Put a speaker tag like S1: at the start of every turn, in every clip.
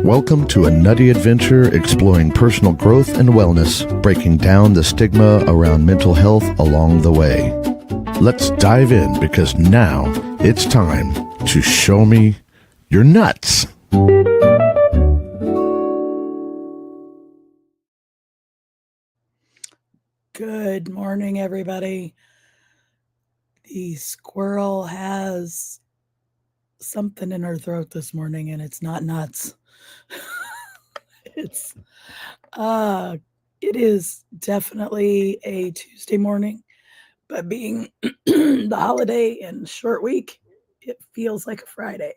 S1: Welcome to a nutty adventure exploring personal growth and wellness, breaking down the stigma around mental health along the way. Let's dive in because now it's time to show me your nuts.
S2: Good morning, everybody. The squirrel has something in her throat this morning, and it's not nuts. It is definitely a Tuesday morning, but being the holiday and short week, it feels like a Friday.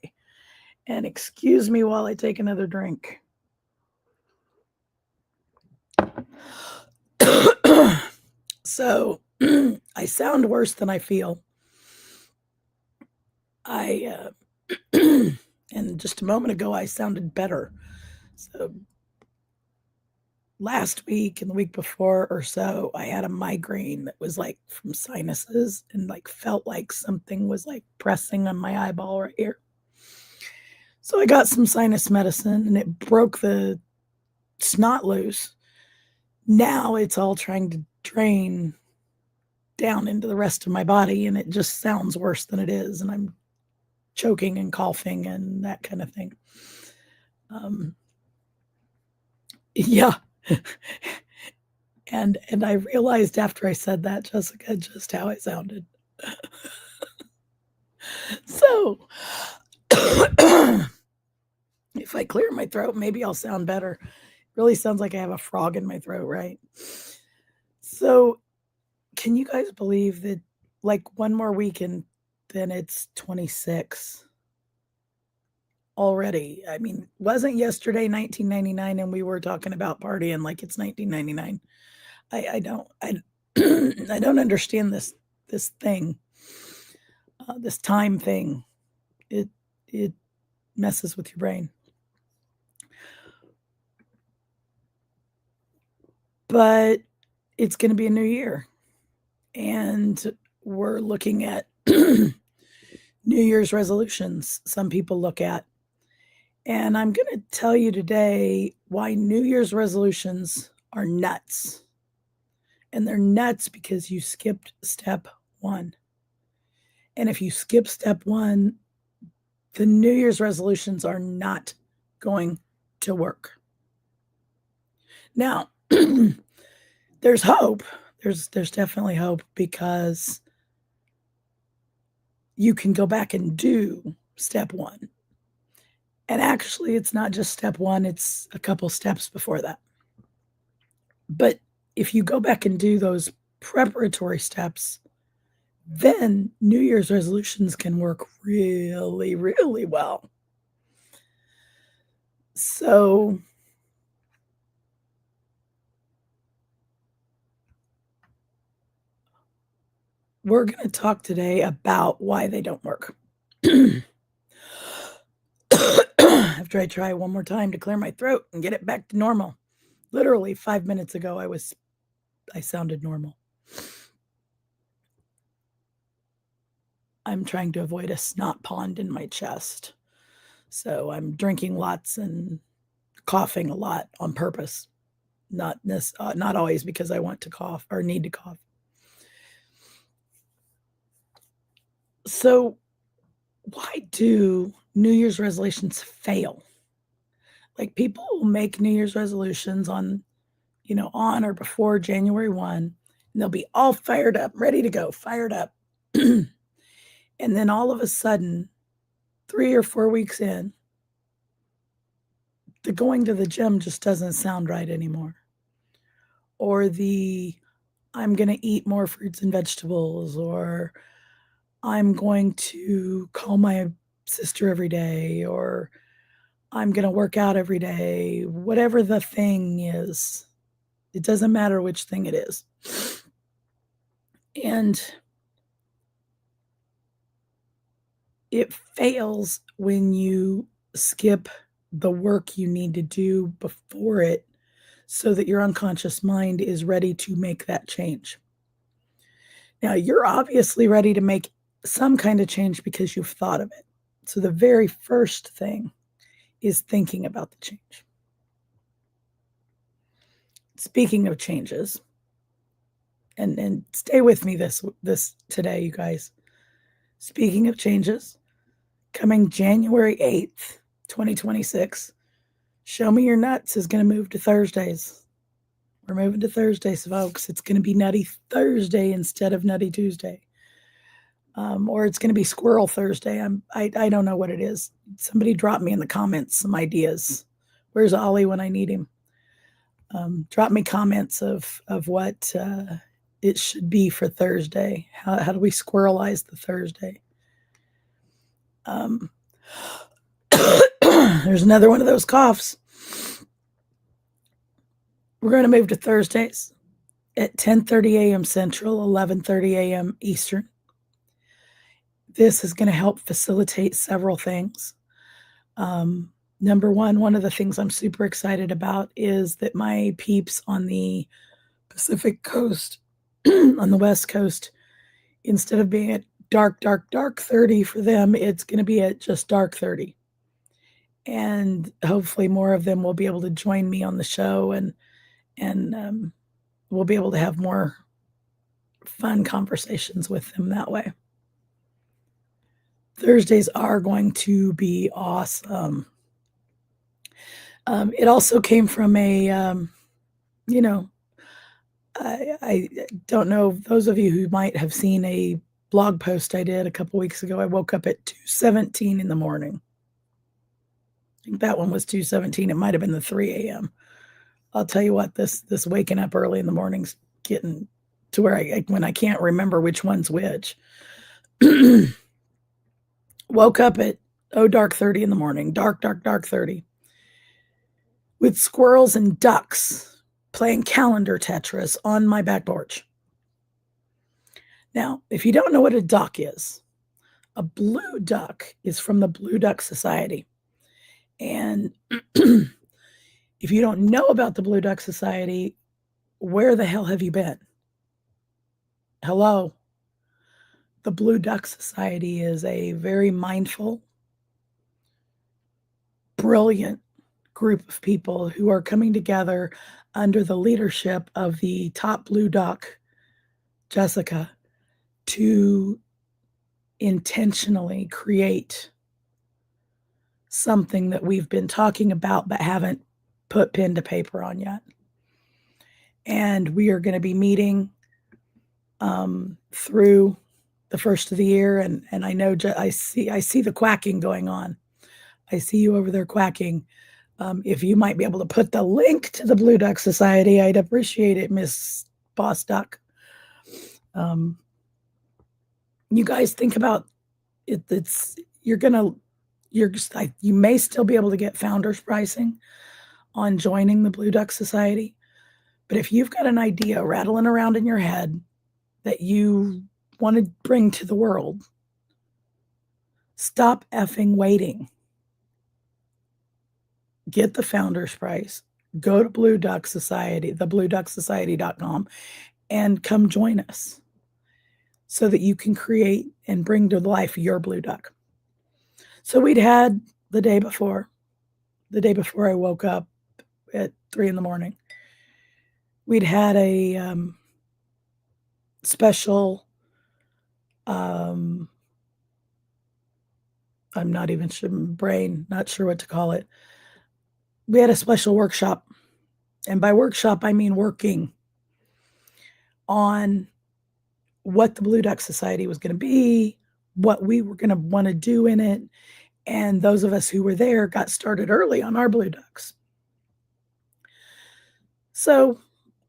S2: And excuse me while I take another drink. So I sound worse than I feel. And just a moment ago, I sounded better. So last week and the week before or so, I had a migraine that was like from sinuses and like felt like something was like pressing on my eyeball right here. So I got some sinus medicine and it broke the snot loose. Now it's all trying to drain down into the rest of my body, and it just sounds worse than it is. And I'm choking and coughing and that kind of thing. Yeah. and I realized after I said that, Jessica, just how I sounded. So if I clear my throat, maybe I'll sound better. It really sounds like I have a frog in my throat, right? So can you guys believe that like one more week and then it's 26 already? I mean, wasn't yesterday 1999 and we were talking about partying like it's 1999? I don't I don't understand this thing, this time thing. It messes with your brain. But it's going to be a new year, and we're looking at New Year's resolutions. Some people look at. And I'm going to tell you today why New Year's resolutions are nuts. And they're nuts because you skipped step one. And if you skip step one, the New Year's resolutions are not going to work. Now, there's hope. There's definitely hope because you can go back and do step one. And actually, it's not just step one, it's a couple steps before that. But if you go back and do those preparatory steps, then New Year's resolutions can work really, really well. So we're going to talk today about why they don't work. After I try one more time to clear my throat and get it back to normal. Literally 5 minutes ago, I sounded normal. I'm trying to avoid a snot pond in my chest. So I'm drinking lots and coughing a lot on purpose. Not always because I want to cough or need to cough. So why do New Year's resolutions fail? Like people will make New Year's resolutions on on or before January 1, and they'll be all fired up, ready to go, fired up. And then all of a sudden, 3 or 4 weeks in, the going to the gym just doesn't sound right anymore. Or the I'm going to eat more fruits and vegetables, or I'm going to call my sister every day, or I'm going to work out every day, whatever the thing is. It doesn't matter which thing it is. And it fails when you skip the work you need to do before it so that your unconscious mind is ready to make that change. Now, you're obviously ready to make some kind of change because you've thought of it. So the very first thing is thinking about the change. Speaking of changes, and stay with me this today, you guys. Speaking of changes, coming January 8th, 2026, Show Me Your Nuts is going to move to Thursdays. We're moving to Thursdays, folks. It's going to be Nutty Thursday instead of Nutty Tuesday. Or it's going to be Squirrel Thursday. I don't know what it is. Somebody drop me in the comments some ideas. Where's Ollie when I need him? Drop me comments of what it should be for Thursday. How do we squirrelize the Thursday? There's another one of those coughs. We're going to move to Thursdays at 10:30 a.m. Central, 11:30 a.m. Eastern. This is going to help facilitate several things. Number one of the things I'm super excited about is that my peeps on the Pacific Coast, on the West Coast, instead of being at dark 30 for them, it's going to be at just dark 30. And hopefully more of them will be able to join me on the show, and we'll be able to have more fun conversations with them that way. Thursdays are going to be awesome. It also came from a, I don't know, those of you who might have seen a blog post I did a couple weeks ago. I woke up at 2:17 in the morning. I think that one was 2:17. It might have been the 3 a.m. I'll tell you what, this waking up early in the morning's getting to where when I can't remember which one's which. Woke up at dark 30 in the morning, dark 30, with squirrels and ducks playing calendar Tetris on my back porch. Now, if you don't know what a duck is, a blue duck is from the Blue Duck Society. And if you don't know about the Blue Duck Society, where the hell have you been? Hello. The Blue Duck Society is a very mindful, brilliant group of people who are coming together under the leadership of the top blue duck, Jessica, to intentionally create something that we've been talking about but haven't put pen to paper on yet. And we are going to be meeting through the first of the year, and I know I see the quacking going on. I see you over there quacking. If you might be able to put the link to the Blue Duck Society, I'd appreciate it, Miss Boss Duck. You guys think about it. You may still be able to get founders pricing on joining the Blue Duck Society, but if you've got an idea rattling around in your head that you want to bring to the world, stop effing waiting. Get the founders price. Go to Blue Duck Society, theblueducksociety.com, and come join us so that you can create and bring to life your blue duck. So we'd had the day before I woke up at 3 in the morning, we'd had a special, I'm not even sure, not sure what to call it. We had a special workshop And by workshop, I mean working on what the Blue Duck Society was going to be, what we were going to want to do in it. And those of us who were there got started early on our Blue Ducks. So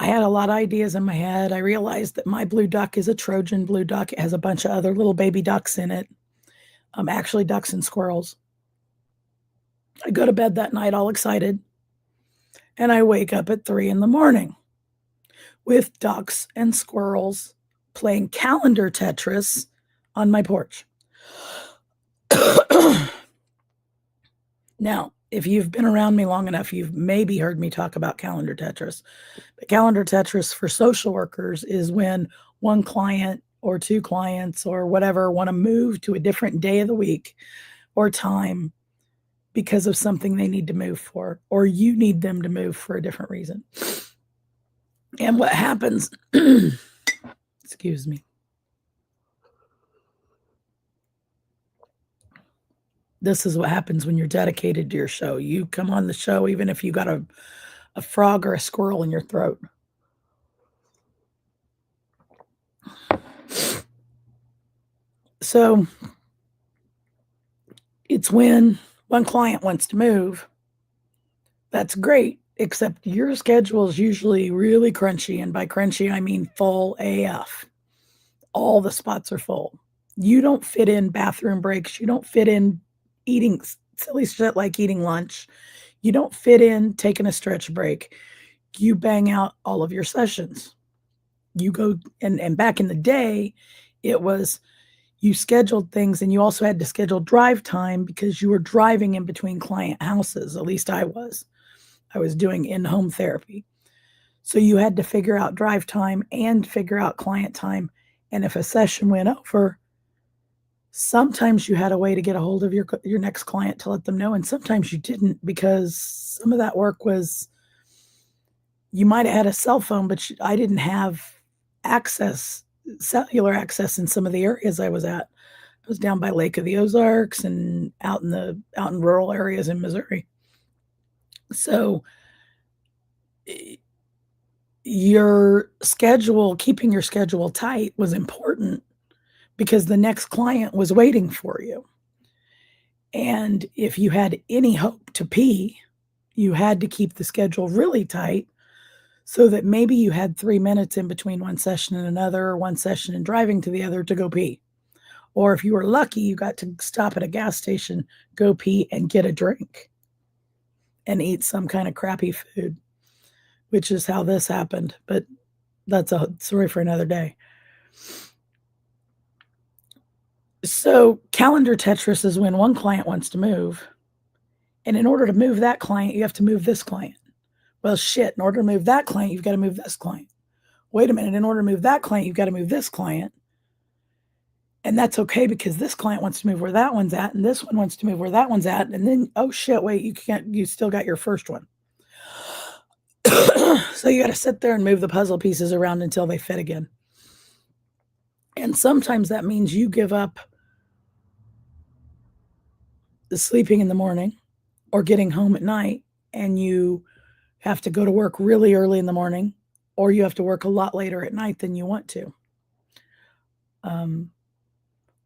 S2: I had a lot of ideas in my head. I realized that my Blue Duck is a Trojan Blue Duck. It has a bunch of other little baby ducks in it, actually ducks and squirrels. I go to bed that night all excited, and I wake up at 3 a.m. with ducks and squirrels playing calendar Tetris on my porch. Now, if you've been around me long enough, you've maybe heard me talk about calendar Tetris. But calendar Tetris for social workers is when one client or two clients or whatever want to move to a different day of the week or time because of something they need to move for, or you need them to move for a different reason. And what happens, excuse me, this is what happens when you're dedicated to your show. You come on the show even if you got a frog or a squirrel in your throat. So it's when one client wants to move. That's great, except your schedule is usually really crunchy. And by crunchy, I mean full AF. All the spots are full. You don't fit in bathroom breaks. You don't fit in eating silly shit like eating lunch. You don't fit in taking a stretch break. You bang out all of your sessions. You go, and back in the day, it was you scheduled things, and you also had to schedule drive time because you were driving in between client houses. At least I was. I was doing in-home therapy. So you had to figure out drive time and figure out client time. And if a session went over, sometimes you had a way to get a hold of your next client to let them know, and sometimes you didn't, because some of that work was, you might have had a cell phone, but I didn't have cellular access in some of the areas I was at. I was down by Lake of the Ozarks and out in rural areas in Missouri. So your schedule, keeping your schedule tight was important because the next client was waiting for you. And if you had any hope to pee, you had to keep the schedule really tight so that maybe you had 3 minutes in between one session and another, or one session and driving to the other to go pee. Or if you were lucky, you got to stop at a gas station, go pee, and get a drink and eat some kind of crappy food, which is how this happened. But that's a story for another day. So calendar Tetris is when one client wants to move. And in order to move that client, you have to move this client. Well, shit, in order to move that client, you've got to move this client. Wait a minute, in order to move that client, you've got to move this client. And that's okay because this client wants to move where that one's at, and this one wants to move where that one's at. And then, oh shit, wait, you still got your first one. So you got to sit there and move the puzzle pieces around until they fit again. And sometimes that means you give up the sleeping in the morning or getting home at night, and you have to go to work really early in the morning, or you have to work a lot later at night than you want to.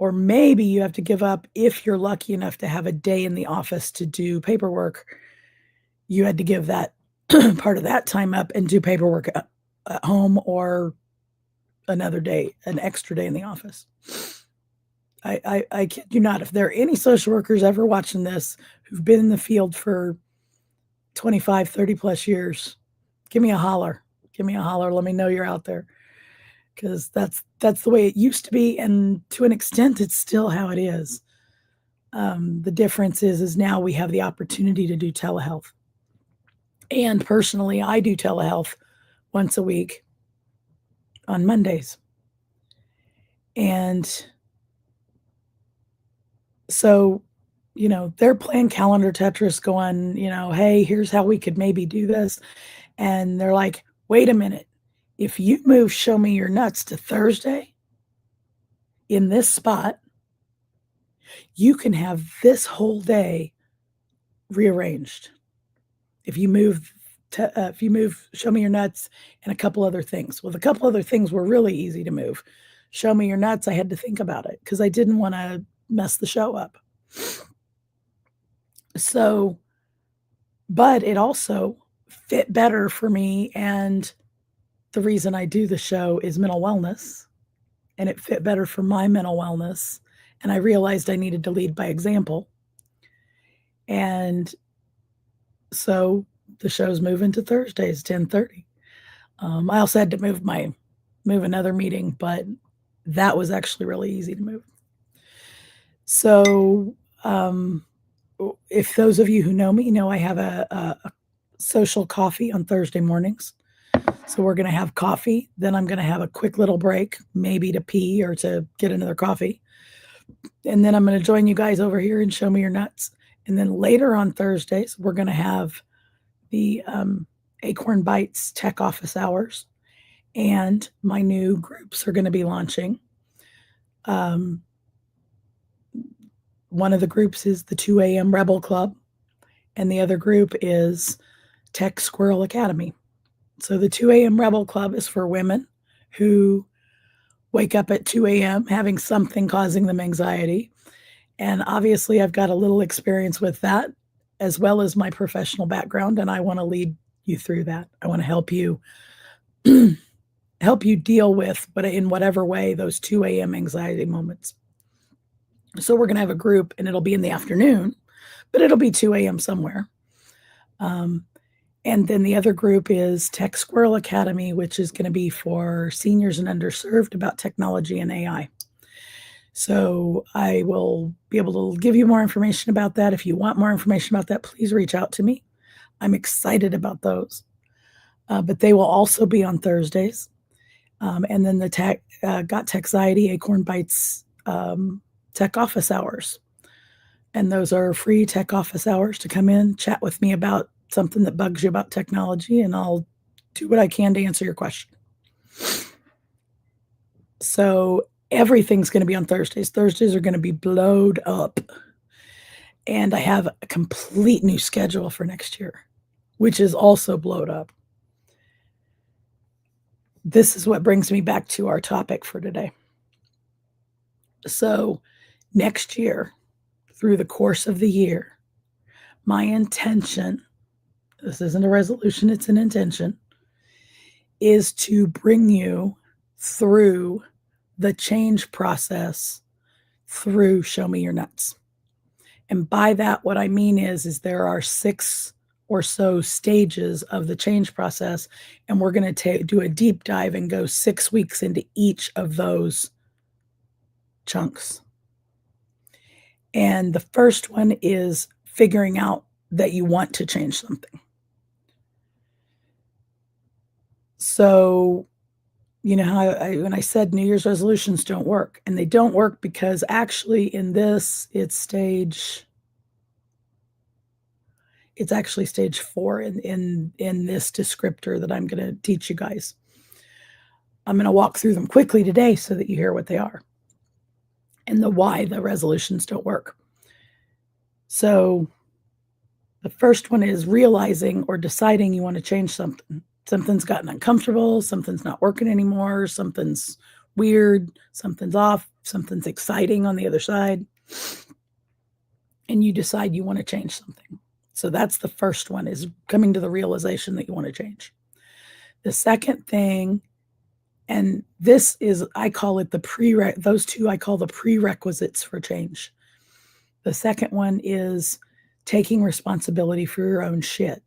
S2: Or maybe you have to give up, if you're lucky enough to have a day in the office to do paperwork, you had to give that part of that time up and do paperwork at home, or another day, an extra day in the office. I kid you not, if there are any social workers ever watching this who've been in the field for 25, 30 plus years, give me a holler. Give me a holler. Let me know you're out there. Because that's the way it used to be, and to an extent, it's still how it is. The difference is now we have the opportunity to do telehealth. And personally, I do telehealth once a week on Mondays. And so, they're playing calendar Tetris going, hey, here's how we could maybe do this. And they're like, wait a minute. If you move Show Me Your Nuts to Thursday in this spot, you can have this whole day rearranged. If you move if you move, show me your nuts, and a couple other things. Well, the couple other things were really easy to move. Show me your nuts, I had to think about it because I didn't want to mess the show up. So, but it also fit better for me. And the reason I do the show is mental wellness, and it fit better for my mental wellness. And I realized I needed to lead by example. And so the show's moving to Thursdays, 10:30. I also had to move another meeting, but that was actually really easy to move. So, if those of you who know me know I have a social coffee on Thursday mornings. So we're going to have coffee. Then I'm going to have a quick little break, maybe to pee or to get another coffee. And then I'm going to join you guys over here and show me your nuts. And then later on Thursdays, we're going to have the Acorn Bites Tech Office Hours. And my new groups are going to be launching. One of the groups is the 2 a.m. Rebel Club, and the other group is Tech Squirrel Academy. So the 2 a.m. Rebel Club is for women who wake up at 2 a.m. having something causing them anxiety. And obviously, I've got a little experience with that, as well as my professional background, and I want to lead you through that. I want to help you deal with, but in whatever way, those 2 a.m. anxiety moments. So we're going to have a group, and it'll be in the afternoon, but it'll be 2 a.m. somewhere. And then the other group is Tech Squirrel Academy, which is going to be for seniors and underserved about technology and AI. So I will be able to give you more information about that. If you want more information about that, please reach out to me. I'm excited about those. But they will also be on Thursdays. And then the Got Techiety Acorn Bites Tech Office Hours. And those are free tech office hours to come in, chat with me about something that bugs you about technology, and I'll do what I can to answer your question. So everything's going to be on Thursdays. Thursdays are going to be blowed up. And I have a complete new schedule for next year, which is also blowed up. This is what brings me back to our topic for today. So next year, through the course of the year, my intention, this isn't a resolution, it's an intention, is to bring you through the change process through Show Me Your Nuts. And by that, what I mean is there are 6 or so stages of the change process, and we're going to do a deep dive and go 6 weeks into each of those chunks. And the first one is figuring out that you want to change something. So, you know how when I said New Year's resolutions don't work, and they don't work because actually in this, it's actually stage 4 in this descriptor that I'm going to teach you guys. I'm going to walk through them quickly today so that you hear what they are and why the resolutions don't work. So the first one is realizing or deciding you want to change something. Something's gotten uncomfortable, something's not working anymore, something's weird, something's off, something's exciting on the other side, and you decide you want to change something. So that's the first one, is coming to the realization that you want to change. The second thing, and this is, I call it those two I call the prerequisites for change. The second one is taking responsibility for your own shit.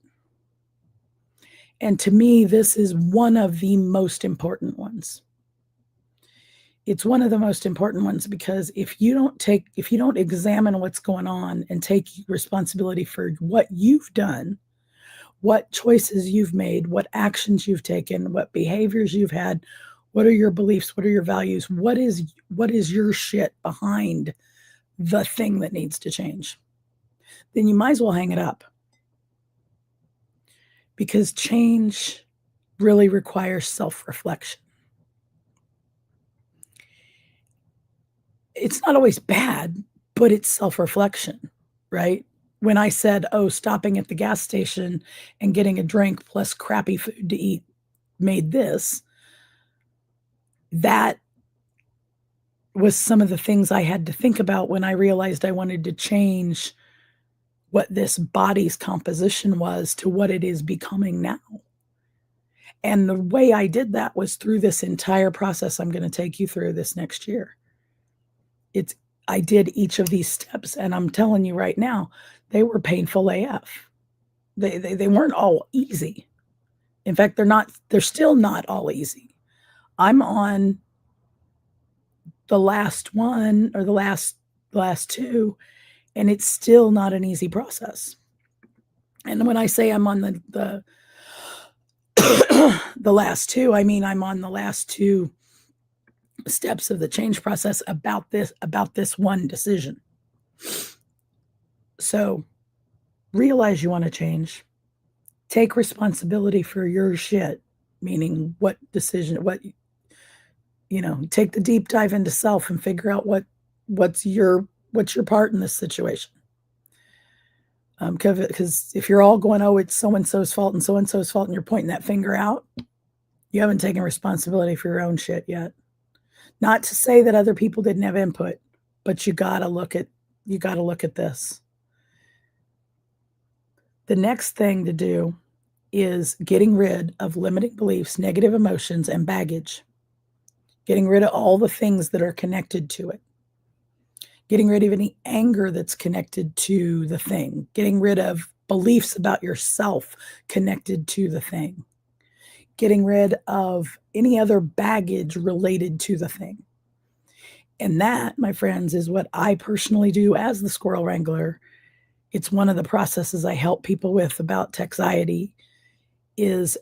S2: And to me, this is one of the most important ones. It's one of the most important ones because if you don't examine what's going on and take responsibility for what you've done, what choices you've made, what actions you've taken, what behaviors you've had, what are your beliefs, what are your values, what is your shit behind the thing that needs to change, then you might as well hang it up. Because change really requires self-reflection. It's not always bad, but it's self-reflection, right? when I said, oh, stopping at the gas station and getting a drink plus crappy food to eat made this, that was some of the things I had to think about when I realized I wanted to change what this body's composition was to what it is becoming now. And the way I did that was through this entire process I'm going to take you through this next year. I did each of these steps, and I'm telling you right now, they were painful AF. They weren't all easy. In fact, they're still not all easy. I'm on the last one or the last two, and it's still not an easy process. And when I say I'm on the the last two, I mean I'm on the last two steps of the change process about this one decision. So realize you want to change. Take responsibility for your shit, meaning what decision, take the deep dive into self and figure out what's your part in this situation. Because if you're all going, oh, it's so-and-so's fault and so-and-so's fault, and you're pointing that finger out, you haven't taken responsibility for your own shit yet. Not to say that other people didn't have input, but you gotta look at this. The next thing to do is getting rid of limiting beliefs, negative emotions, and baggage. Getting rid of all the things that are connected to it. Getting rid of any anger that's connected to the thing. Getting rid of beliefs about yourself connected to the thing. Getting rid of any other baggage related to the thing. And that, my friends, is what I personally do as the Squirrel Wrangler. It's one of the processes I help people with about texiety. Is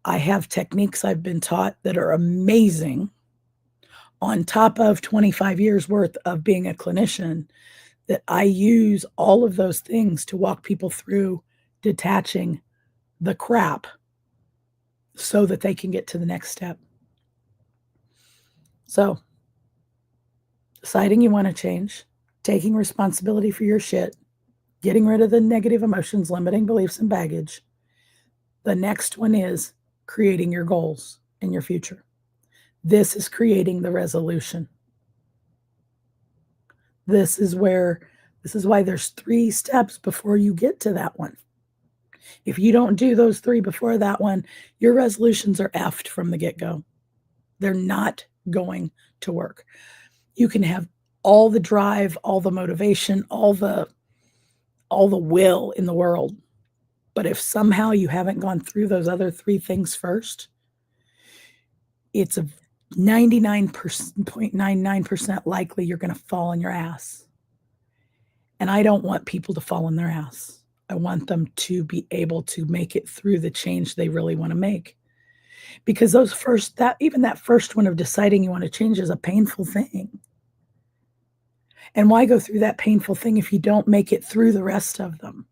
S2: I have techniques I've been taught that are amazing on top of 25 years worth of being a clinician, that I use all of those things to walk people through detaching the crap so that they can get to the next step. So, deciding you want to change, taking responsibility for your shit, getting rid of the negative emotions, limiting beliefs, and baggage. The next one is creating your goals in your future. This is creating the resolution. This is why there's 3 steps before you get to that one. If you don't do those 3 before that one, your resolutions are effed from the get-go. They're not going to work. You can have all the drive, all the motivation, all the will in the world. But if somehow you haven't gone through those other 3 things first, it's a 99.99% likely you're going to fall on your ass. And I don't want people to fall on their ass. I want them to be able to make it through the change they really want to make. Because even that first one of deciding you want to change is a painful thing. And why go through that painful thing if you don't make it through the rest of them?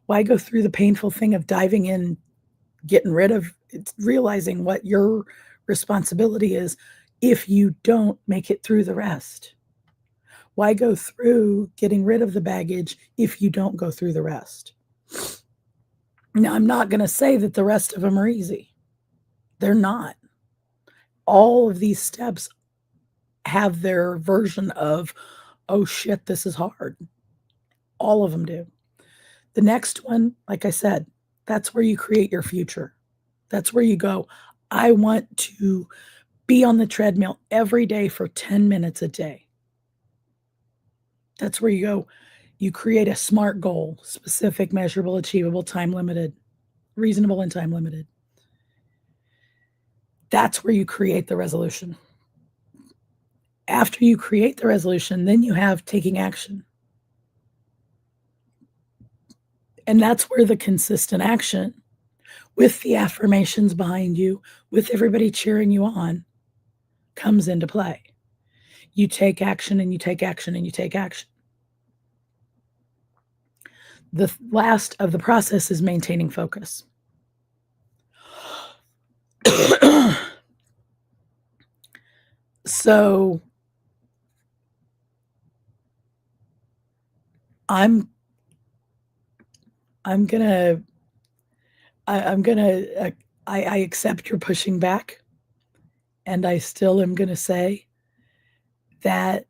S2: Why go through the painful thing of diving in, getting rid of, realizing what your responsibility is if you don't make it through the rest? Why go through getting rid of the baggage if you don't go through the rest? Now, I'm not going to say that the rest of them are easy. They're not. All of these steps have their version of, oh shit, this is hard. All of them do. The next one, like I said, that's where you create your future. That's where you go, I want to be on the treadmill every day for 10 minutes a day. That's where you go, you create a SMART goal, specific, measurable, achievable, time limited, reasonable, and time limited. That's where you create the resolution. After you create the resolution, then you have taking action. And that's where the consistent action, with the affirmations behind you, with everybody cheering you on, comes into play. You take action and you take action and you take action. The last of the process is maintaining focus. So I'm I'm gonna, I'm gonna, I accept your pushing back, and I still am gonna say that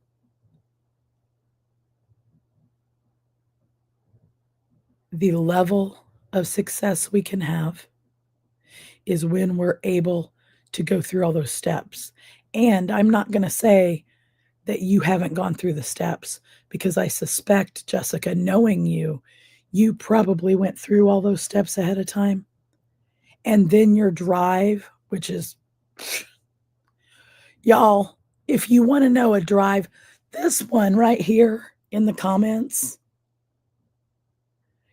S2: the level of success we can have is when we're able to go through all those steps. And I'm not going to say that you haven't gone through the steps, because I suspect, Jessica, knowing you, you probably went through all those steps ahead of time. And then your drive, which is, y'all, if you want to know a drive, this one right here in the comments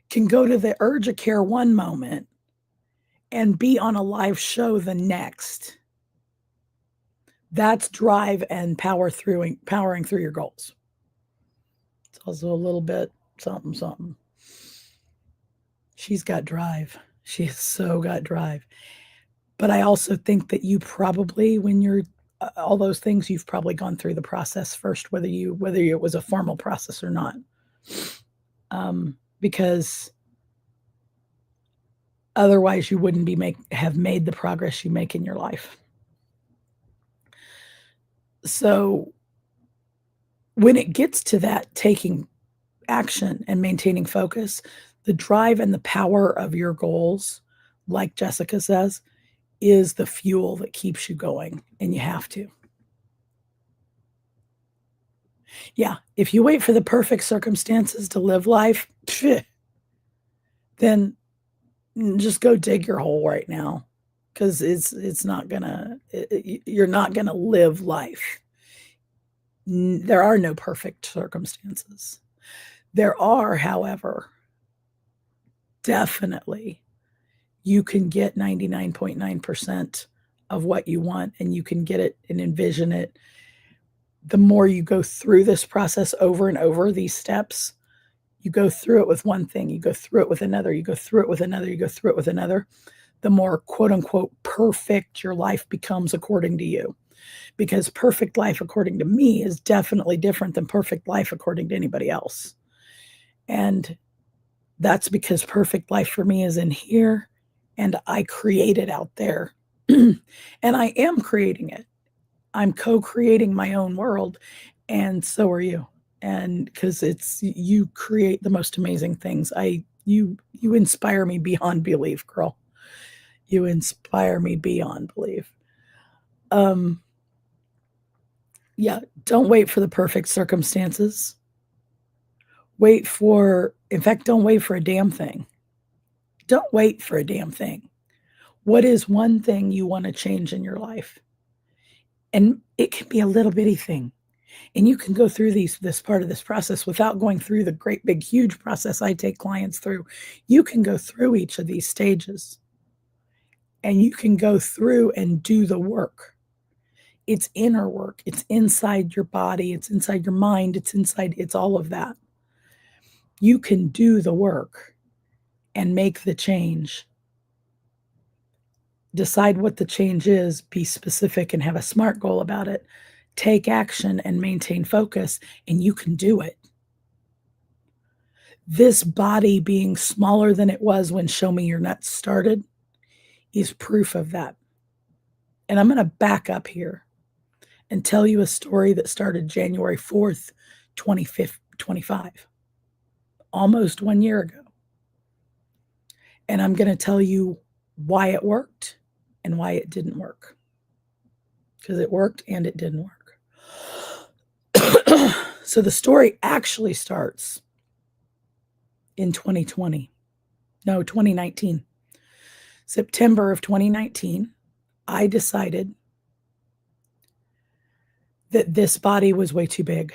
S2: can go to the Urge Care one moment and be on a live show the next. That's drive and powering through your goals. It's also a little bit something. She's got drive. She has so got drive. But I also think that you probably, when you're all those things, you've probably gone through the process first, whether it was a formal process or not. Because otherwise you wouldn't have made the progress you make in your life. So when it gets to that, taking action and maintaining focus, the drive and the power of your goals, like Jessica says, is the fuel that keeps you going, and you have to. Yeah, if you wait for the perfect circumstances to live life, then just go dig your hole right now, because you're not gonna live life. There are no perfect circumstances. There are, however, definitely, you can get 99.9% of what you want, and you can get it and envision it. The more you go through this process over and over, these steps, you go through it with one thing, you go through it with another, you go through it with another, you go through it with another, the more quote unquote perfect your life becomes according to you. Because perfect life according to me is definitely different than perfect life according to anybody else. And that's because perfect life for me is in here, and I create it out there. And I am creating it. I'm co-creating my own world, and so are you. And because you create the most amazing things. You inspire me beyond belief, girl. You inspire me beyond belief. Yeah, don't wait for the perfect circumstances. In fact, don't wait for a damn thing. Don't wait for a damn thing. What is one thing you want to change in your life? And it can be a little bitty thing. And you can go through this part of this process without going through the great, big, huge process I take clients through. You can go through each of these stages, and you can go through and do the work. It's inner work. It's inside your body. It's inside your mind. It's all of that. You can do the work and make the change. Decide what the change is, be specific, and have a SMART goal about it. Take action and maintain focus, and you can do it. This body being smaller than it was when Show Me Your Nuts started is proof of that. And I'm going to back up here and tell you a story that started January 4th, 2025, almost 1 year ago. And I'm going to tell you why it worked and why it didn't work. Because it worked and it didn't work. So the story actually starts in 2019. September of 2019, I decided that this body was way too big.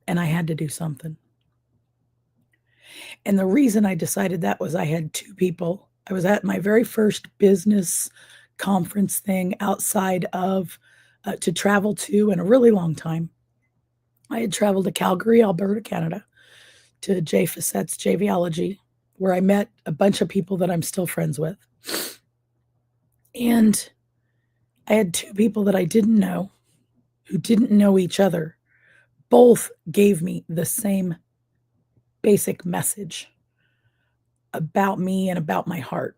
S2: And I had to do something. And the reason I decided that was I had two people. I was at my very first business conference thing outside of to travel to in a really long time. I had traveled to Calgary, Alberta, Canada, to Jay Facette's JVology, where I met a bunch of people that I'm still friends with. And I had two people that I didn't know, who didn't know each other. Both gave me the same basic message about me and about my heart.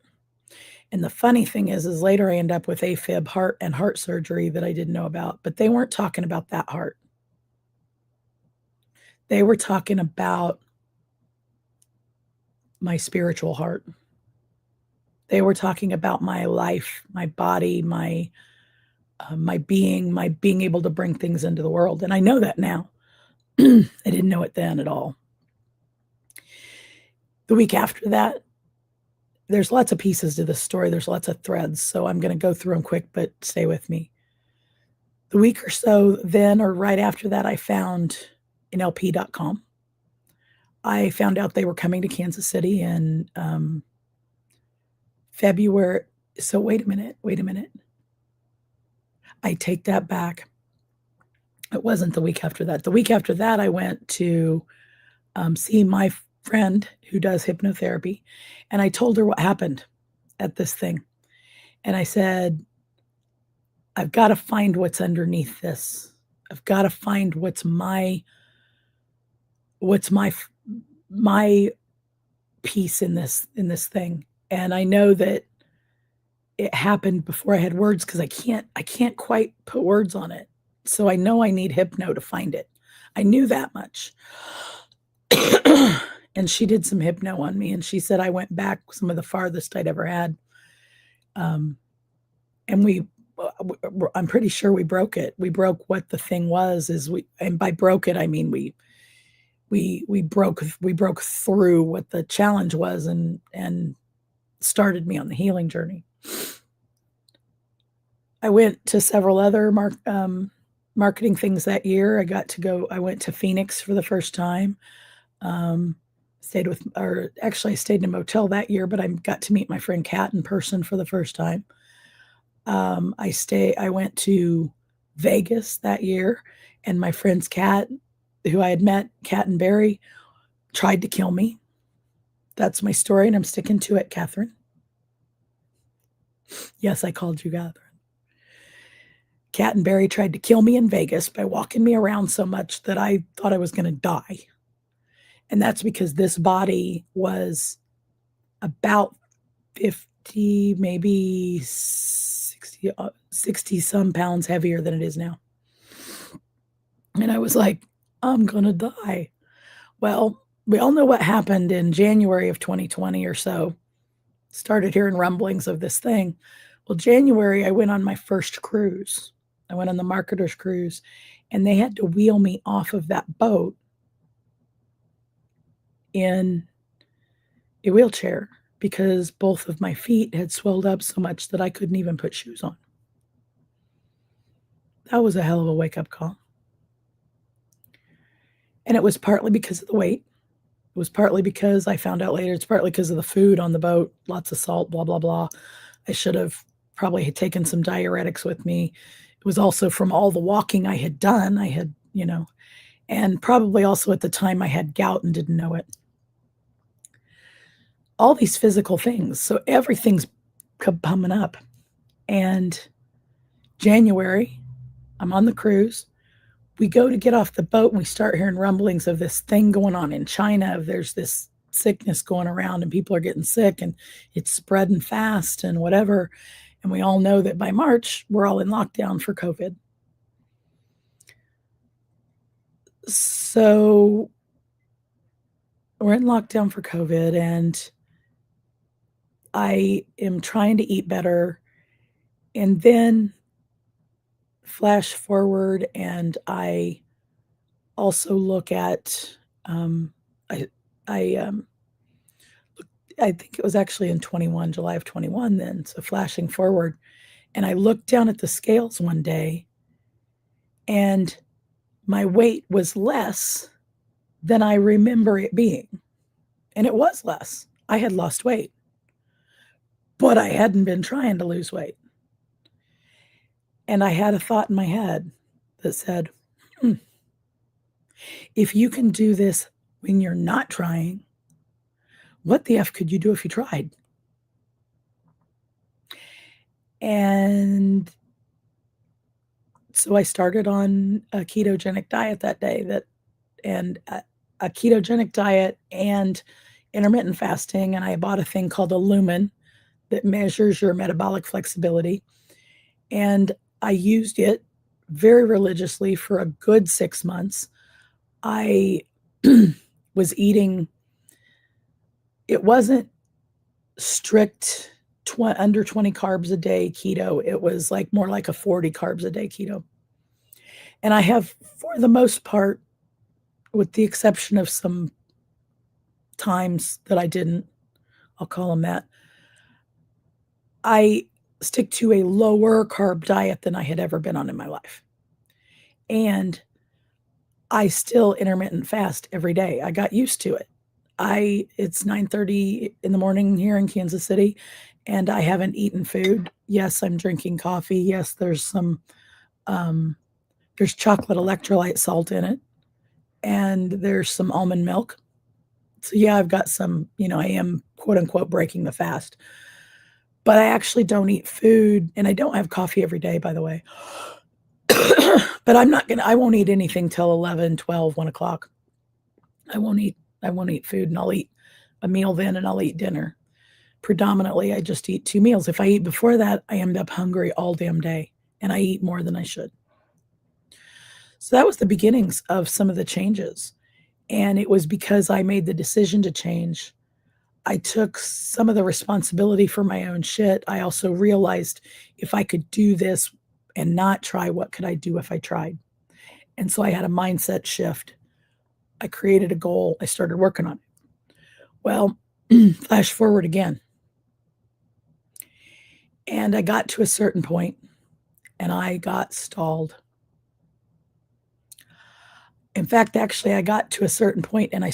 S2: And the funny thing is later I end up with AFib heart and heart surgery that I didn't know about, but they weren't talking about that heart. They were talking about my spiritual heart. They were talking about my life, my body, my being able to bring things into the world. And I know that now. I didn't know it then at all. The week after that, there's lots of pieces to this story. There's lots of threads. So I'm going to go through them quick, but stay with me. The week or so then, or right after that, I found NLP.com. I found out they were coming to Kansas City in February. So wait a minute. I take that back. It wasn't the week after that. The week after that, I went to see my friend who does hypnotherapy. And I told her what happened at this thing. And I said, I've got to find what's underneath this. I've got to find what's my piece in this thing. And I know that it happened before I had words because I can't quite put words on it. So I know I need hypno to find it. I knew that much. And she did some hypno on me, and she said I went back some of the farthest I'd ever had. And I'm pretty sure we broke it. We broke what the thing was. And by broke it, I mean we broke through what the challenge was and started me on the healing journey. I went to several other marketing things that year. I went to Phoenix for the first time. I stayed in a motel that year, but I got to meet my friend Kat in person for the first time. I went to Vegas that year, and my friends Kat, who I had met, Kat and Barry, tried to kill me. That's my story, and I'm sticking to it, Catherine. Yes, I called you Catherine. Kat and Barry tried to kill me in Vegas by walking me around so much that I thought I was going to die. And that's because this body was about 50, maybe 60 some pounds heavier than it is now. And I was like, I'm going to die. Well, we all know what happened in January of 2020 or so. Started hearing rumblings of this thing. Well, January, I went on my first cruise. I went on the marketer's cruise, and they had to wheel me off of that boat in a wheelchair because both of my feet had swelled up so much that I couldn't even put shoes on. That was a hell of a wake-up call. And it was partly because of the weight. It was partly because I found out later, it's partly because of the food on the boat, lots of salt, blah, blah, blah. I should have probably had taken some diuretics with me. It was also from all the walking I had done. I had, and probably also at the time I had gout and didn't know it. All these physical things. So everything's coming up. And January, I'm on the cruise. We go to get off the boat and we start hearing rumblings of this thing going on in China. There's this sickness going around and people are getting sick and it's spreading fast and whatever. And we all know that by March, we're all in lockdown for COVID. So we're in lockdown for COVID, and I am trying to eat better. And then flash forward, and I also look at, I think it was actually in July of 21 then. So flashing forward, and I looked down at the scales one day, and my weight was less than I remember it being. And it was less. I had lost weight, but I hadn't been trying to lose weight. And I had a thought in my head that said, if you can do this when you're not trying, what the F could you do if you tried? And so I started on a ketogenic diet that day and a ketogenic diet and intermittent fasting, and I bought a thing called a lumen that measures your metabolic flexibility. And I used it very religiously for a good 6 months. I was eating, it wasn't strict under 20 carbs a day keto. It was like more like a 40 carbs a day keto. And I have, for the most part, with the exception of some times that I didn't, I'll call them that, I stick to a lower carb diet than I had ever been on in my life. And I still intermittent fast every day. I got used to it. It's 9:30 in the morning here in Kansas City, and I haven't eaten food. Yes, I'm drinking coffee. Yes, there's some there's chocolate electrolyte salt in it, and there's some almond milk. So yeah, I've got some, I am quote unquote breaking the fast. But I actually don't eat food, and I don't have coffee every day, by the way. But I won't eat anything till 11, 12, 1 o'clock. I won't eat food, and I'll eat a meal then, and I'll eat dinner. Predominantly, I just eat 2 meals. If I eat before that, I end up hungry all damn day, and I eat more than I should. So that was the beginnings of some of the changes. And it was because I made the decision to change. I took some of the responsibility for my own shit. I also realized if I could do this and not try, what could I do if I tried? And so I had a mindset shift. I created a goal. I started working on it. Well, flash forward again. And I got to a certain point and I got stalled. In fact, actually, I got to a certain point and I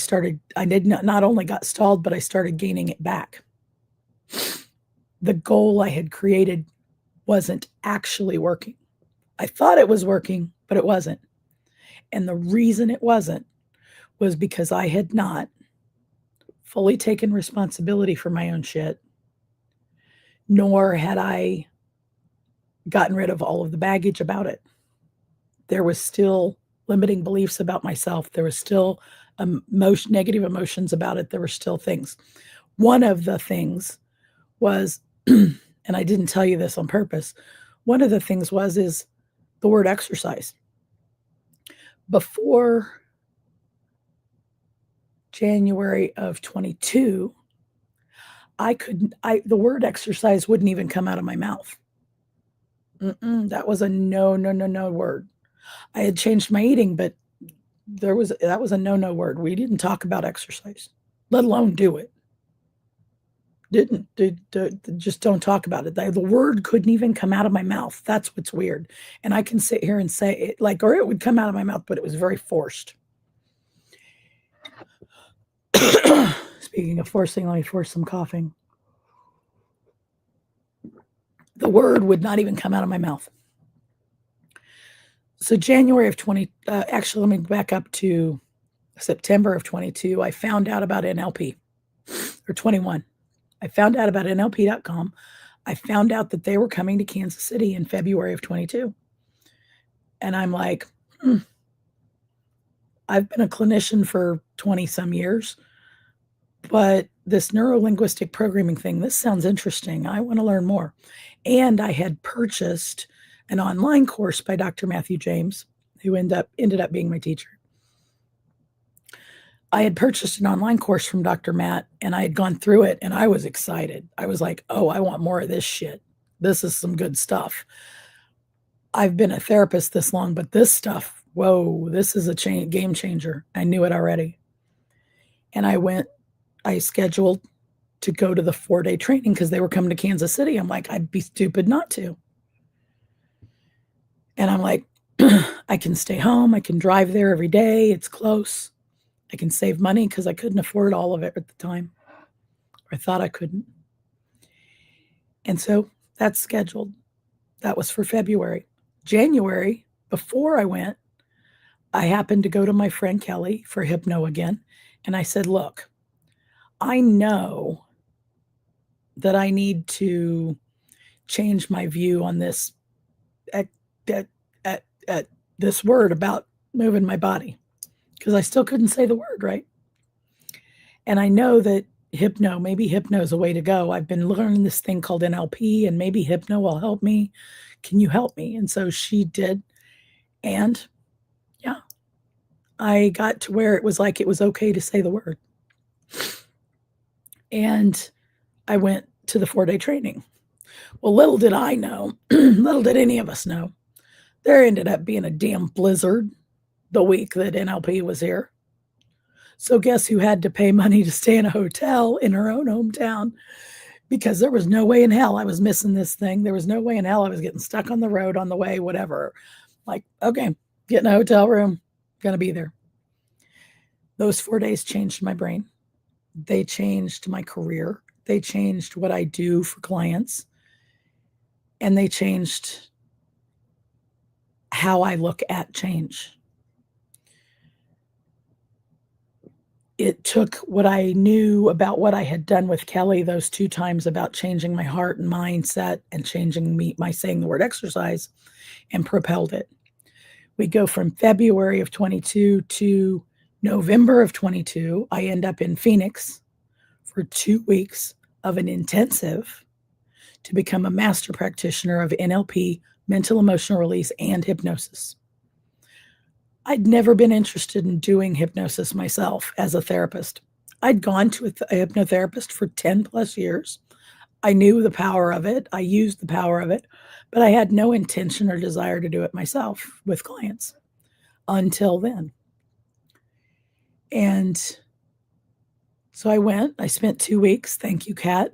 S2: did not only got stalled, but I started gaining it back. The goal I had created wasn't actually working. I thought it was working, but it wasn't. And the reason it wasn't was because I had not fully taken responsibility for my own shit, nor had I gotten rid of all of the baggage about it. There was still limiting beliefs about myself. There was still negative emotions about it. There were still things. One of the things was, and I didn't tell you this on purpose, one of the things is the word exercise. Before January of 22, the word exercise wouldn't even come out of my mouth. That was a no word. I had changed my eating, but that was a no word. We didn't talk about exercise, let alone do it. Just don't talk about it. The word couldn't even come out of my mouth. That's what's weird. And I can sit here and say it or it would come out of my mouth, but it was very forced. Speaking of forcing, let me force some coughing. The word would not even come out of my mouth. So January of 20, actually, let me back up to September of 22. I found out about NLP, or 21. I found out about NLP.com. I found out that they were coming to Kansas City in February of 22. And I'm like, I've been a clinician for 20 some years, but this neuro-linguistic programming thing, this sounds interesting. I want to learn more. And I had purchased an online course by Dr. Matthew James, who ended up being my teacher. I had purchased an online course from Dr. Matt, and I had gone through it, and I was excited. I was like, oh, I want more of this shit. This is some good stuff. I've been a therapist this long, but this stuff, whoa, this is a game changer. I knew it already. And I scheduled to go to the 4-day training because they were coming to Kansas City. I'm like, I'd be stupid not to. And I'm like, I can stay home. I can drive there every day. It's close. I can save money because I couldn't afford all of it at the time. Or I thought I couldn't. And so that's scheduled. That was for February. January, before I went, I happened to go to my friend Kelly for hypno again. And I said, look, I know that I need to change my view on this this word about moving my body. because I still couldn't say the word right. And I know that maybe hypno is a way to go. I've been learning this thing called NLP, and maybe hypno will help me. Can you help me? And so she did. And yeah, I got to where it was like it was okay to say the word. And I went to the 4-day training. Well, little did I know, little did any of us know, there ended up being a damn blizzard the week that NLP was here. So guess who had to pay money to stay in a hotel in her own hometown? Because there was no way in hell I was missing this thing. There was no way in hell I was getting stuck on the road on the way, whatever. Like, okay, get in a hotel room, gonna be there. Those 4 days changed my brain. They changed my career. They changed what I do for clients. And they changed how I look at change. It took what I knew about what I had done with Kelly those 2 times about changing my heart and mindset and changing my saying the word exercise, and propelled it. We go from February of 22 to November of 22. I end up in Phoenix for 2 weeks of an intensive to become a master practitioner of NLP, mental emotional release, and hypnosis. I'd never been interested in doing hypnosis myself as a therapist. I'd gone to a hypnotherapist for 10 plus years. I knew the power of it. I used the power of it, but I had no intention or desire to do it myself with clients until then. And so I went, I spent 2 weeks. Thank you, Kat.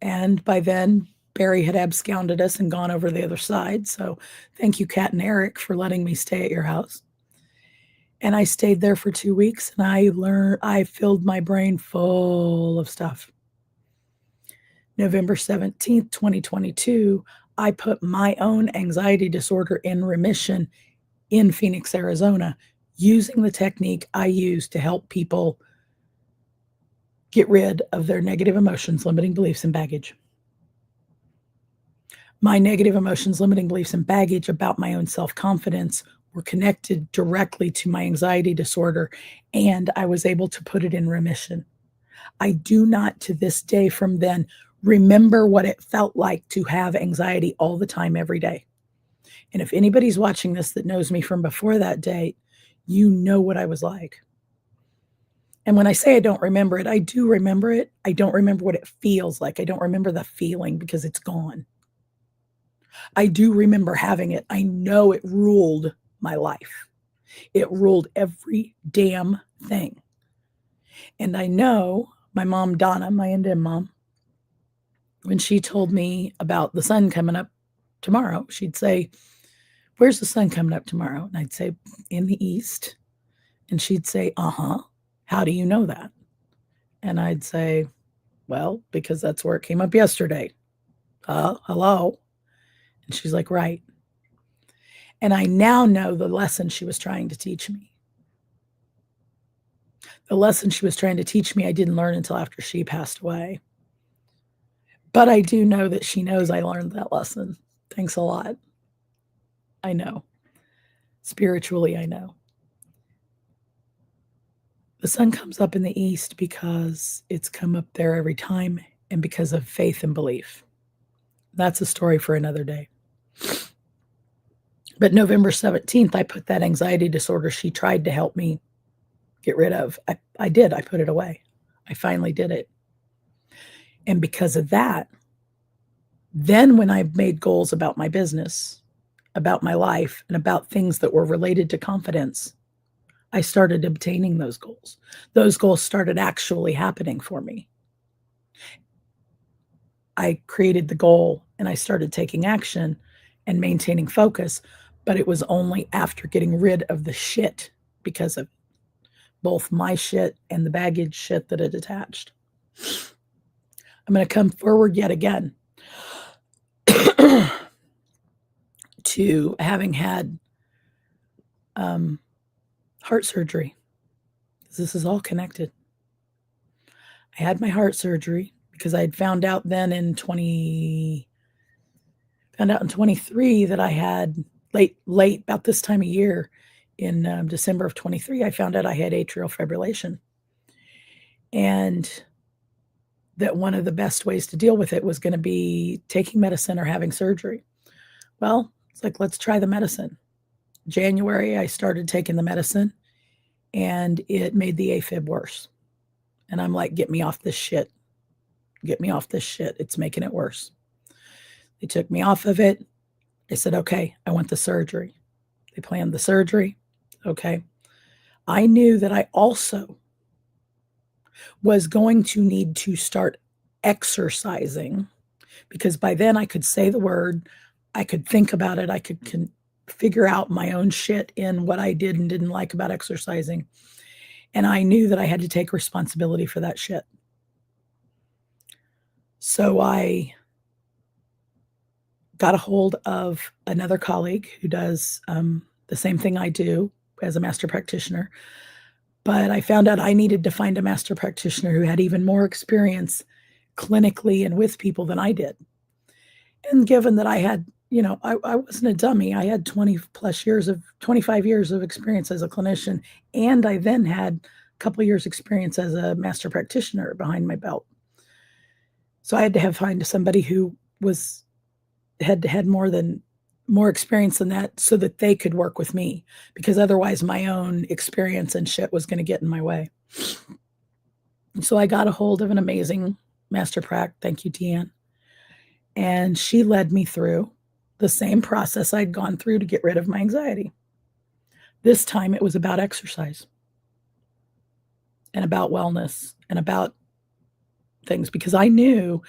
S2: And by then, Barry had absconded us and gone over the other side. So thank you, Kat and Eric, for letting me stay at your house. And I stayed there for 2 weeks, and I filled my brain full of stuff. November 17th, 2022, I put my own anxiety disorder in remission in Phoenix, Arizona, using the technique I use to help people get rid of their negative emotions, limiting beliefs, and baggage. My negative emotions, limiting beliefs, and baggage about my own self-confidence were connected directly to my anxiety disorder, and I was able to put it in remission. I do not, to this day from then, remember what it felt like to have anxiety all the time, every day. And if anybody's watching this that knows me from before that date, you know what I was like. And when I say I don't remember it, I do remember it. I don't remember what it feels like. I don't remember the feeling because it's gone. I do remember having it. I know it ruled my life. It ruled every damn thing. And I know my mom, Donna, my Indian mom, when she told me about the sun coming up tomorrow, she'd say, "Where's the sun coming up tomorrow?" And I'd say, "In the east." And she'd say, "Uh-huh. How do you know that?" And I'd say, "Well, because that's where it came up yesterday." Hello? And she's like, "Right." And I now know the lesson she was trying to teach me. The lesson she was trying to teach me, I didn't learn until after she passed away. But I do know that she knows I learned that lesson. Thanks a lot. I know. Spiritually, I know. The sun comes up in the east because it's come up there every time, and because of faith and belief. That's a story for another day. But November 17th, I put that anxiety disorder she tried to help me get rid of. I did. I put it away. I finally did it. And because of that, then when I made goals about my business, about my life, and about things that were related to confidence, I started obtaining those goals. Those goals started actually happening for me. I created the goal and I started taking action and maintaining focus, but it was only after getting rid of the shit because of both my shit and the baggage shit that it attached. I'm going to come forward yet again to having had heart surgery. This is all connected. I had my heart surgery because I had found out then in 23 that I had late, about this time of year in December of 23, I found out I had atrial fibrillation. And that one of the best ways to deal with it was going to be taking medicine or having surgery. Well, it's like, let's try the medicine. January, I started taking the medicine and it made the AFib worse. And I'm like, get me off this shit. Get me off this shit. It's making it worse. They took me off of it. They said, okay, I want the surgery. They planned the surgery. Okay. I knew that I also was going to need to start exercising, because by then I could say the word, I could think about it, I could figure out my own shit in what I did and didn't like about exercising. And I knew that I had to take responsibility for that shit. So I got a hold of another colleague who does the same thing I do as a master practitioner. But I found out I needed to find a master practitioner who had even more experience clinically and with people than I did. And given that I had, I wasn't a dummy. I had 25 years of experience as a clinician. And I then had a couple of years experience as a master practitioner behind my belt. So I had to find somebody who had more experience than that so that they could work with me, because otherwise my own experience and shit was going to get in my way. So I got a hold of an amazing master prac. Thank you, Deanne. And she led me through the same process I'd gone through to get rid of my anxiety. This time it was about exercise and about wellness and about things, because I knew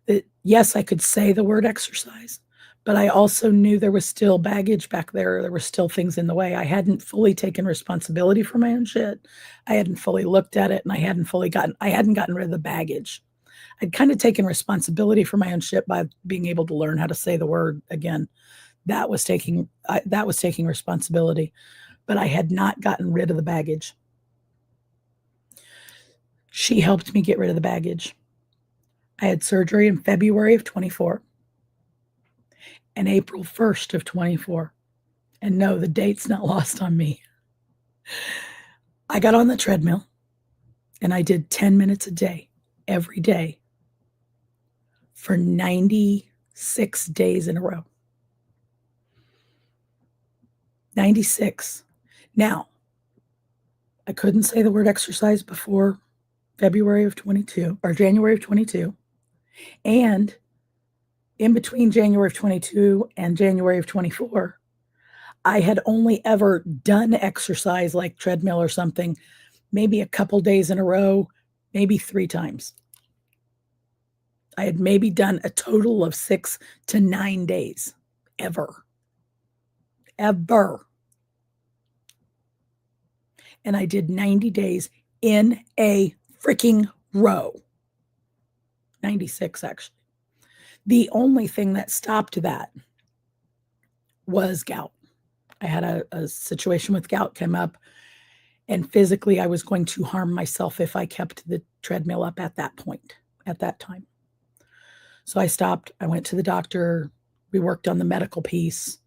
S2: that, yes, I could say the word exercise, but I also knew there was still baggage back there. There were still things in the way. I hadn't fully taken responsibility for my own shit. I hadn't fully looked at it, and I hadn't gotten rid of the baggage. I'd kind of taken responsibility for my own shit by being able to learn how to say the word again. That was taking responsibility, but I had not gotten rid of the baggage. She helped me get rid of the baggage. I had surgery in February of 24 and April 1st of 24. And no, the date's not lost on me. I got on the treadmill and I did 10 minutes a day, every day, for 96 days in a row. 96. Now, I couldn't say the word exercise before February of 22 or January of 22. And in between January of 22 and January of 24, I had only ever done exercise like treadmill or something, maybe a couple days in a row, maybe 3 times. I had maybe done a total of 6 to 9 days, ever. And I did 90 days in a freaking row. 96, actually. The only thing that stopped that was gout. I had a situation with gout come up, and physically I was going to harm myself if I kept the treadmill up at that point, at that time. So I stopped. I went to the doctor. We worked on the medical piece.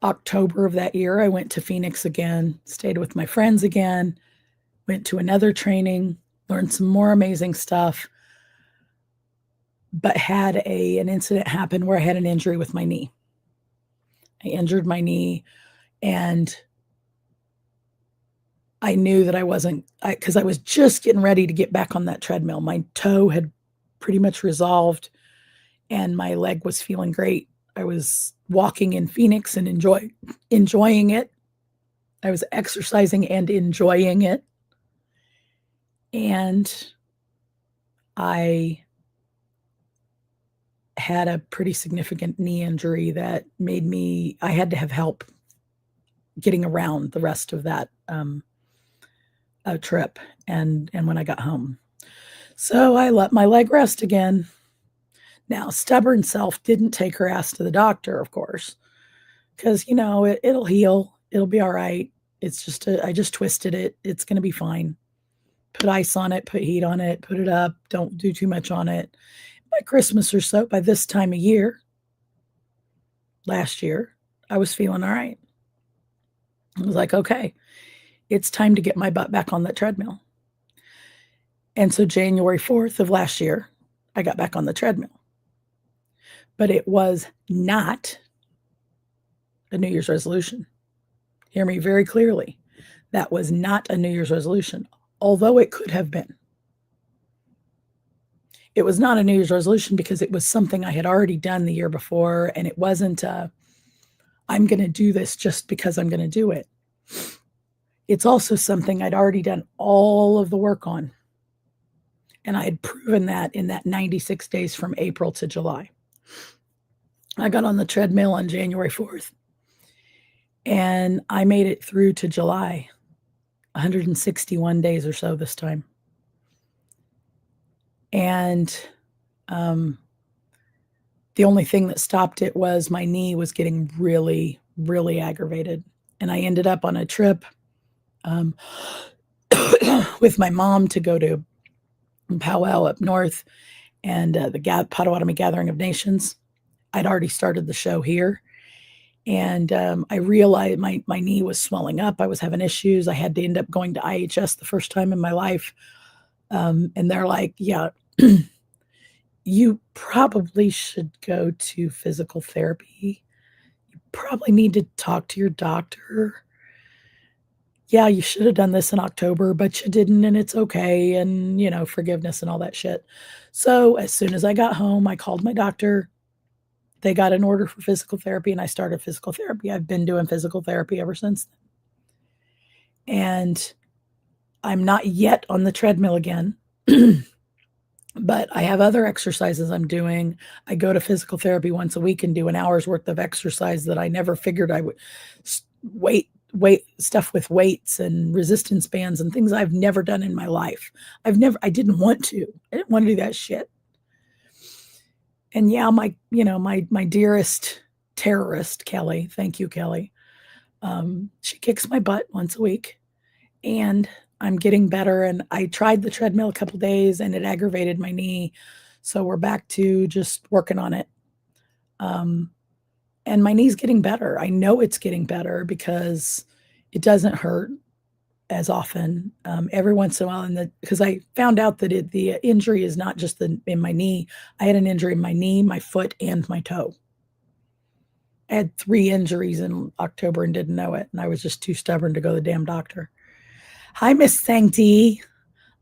S2: October of that year, I went to Phoenix again, stayed with my friends again, went to another training, learned some more amazing stuff, but had an incident happen where I had an injury with my knee. I injured my knee, and I knew that because I was just getting ready to get back on that treadmill. My toe had pretty much resolved, and my leg was feeling great. I was walking in Phoenix and enjoying it. I was exercising and enjoying it. And I had a pretty significant knee injury that made I had to have help getting around the rest of that trip and when I got home. So I let my leg rest again. Now, stubborn self didn't take her ass to the doctor, of course, because, it'll heal. It'll be all right. It's just, I just twisted it. It's going to be fine. Put ice on it, put heat on it, put it up. Don't do too much on it. By Christmas or so, by this time of year, last year, I was feeling all right. I was like, okay, it's time to get my butt back on that treadmill. And so January 4th of last year, I got back on the treadmill. But it was not a New Year's resolution. Hear me very clearly. That was not a New Year's resolution, although it could have been. It was not a New Year's resolution because it was something I had already done the year before, and it wasn't I'm going to do this just because I'm going to do it. It's also something I'd already done all of the work on. And I had proven that in that 96 days from April to July. I got on the treadmill on January 4th, and I made it through to July, 161 days or so this time. And the only thing that stopped it was my knee was getting really, really aggravated. And I ended up on a trip with my mom to go to powwow up north and the Potawatomi Gathering of Nations. I'd already started the show here. And I realized my knee was swelling up. I was having issues. I had to end up going to IHS the first time in my life. And they're like, yeah, you probably should go to physical therapy. You probably need to talk to your doctor. Yeah, you should have done this in October, but you didn't, and it's okay. And, forgiveness and all that shit. So as soon as I got home, I called my doctor. They got an order for physical therapy, and I started physical therapy. I've been doing physical therapy ever since then. And I'm not yet on the treadmill again, but I have other exercises I'm doing. I go to physical therapy once a week and do an hour's worth of exercise that I never figured I would weight stuff with weights and resistance bands and things I've never done in my life. I didn't want to. I didn't want to do that shit. And yeah, my dearest terrorist, Kelly, thank you, Kelly. She kicks my butt once a week, and I'm getting better. And I tried the treadmill a couple days, and it aggravated my knee. So we're back to just working on it. And my knee's getting better. I know it's getting better because it doesn't hurt as often. Every once in a while, because I found out that the injury is not just in my knee. I had an injury in my knee, my foot, and my toe. I had 3 injuries in October and didn't know it, and I was just too stubborn to go to the damn doctor. Hi, Miss Sancti.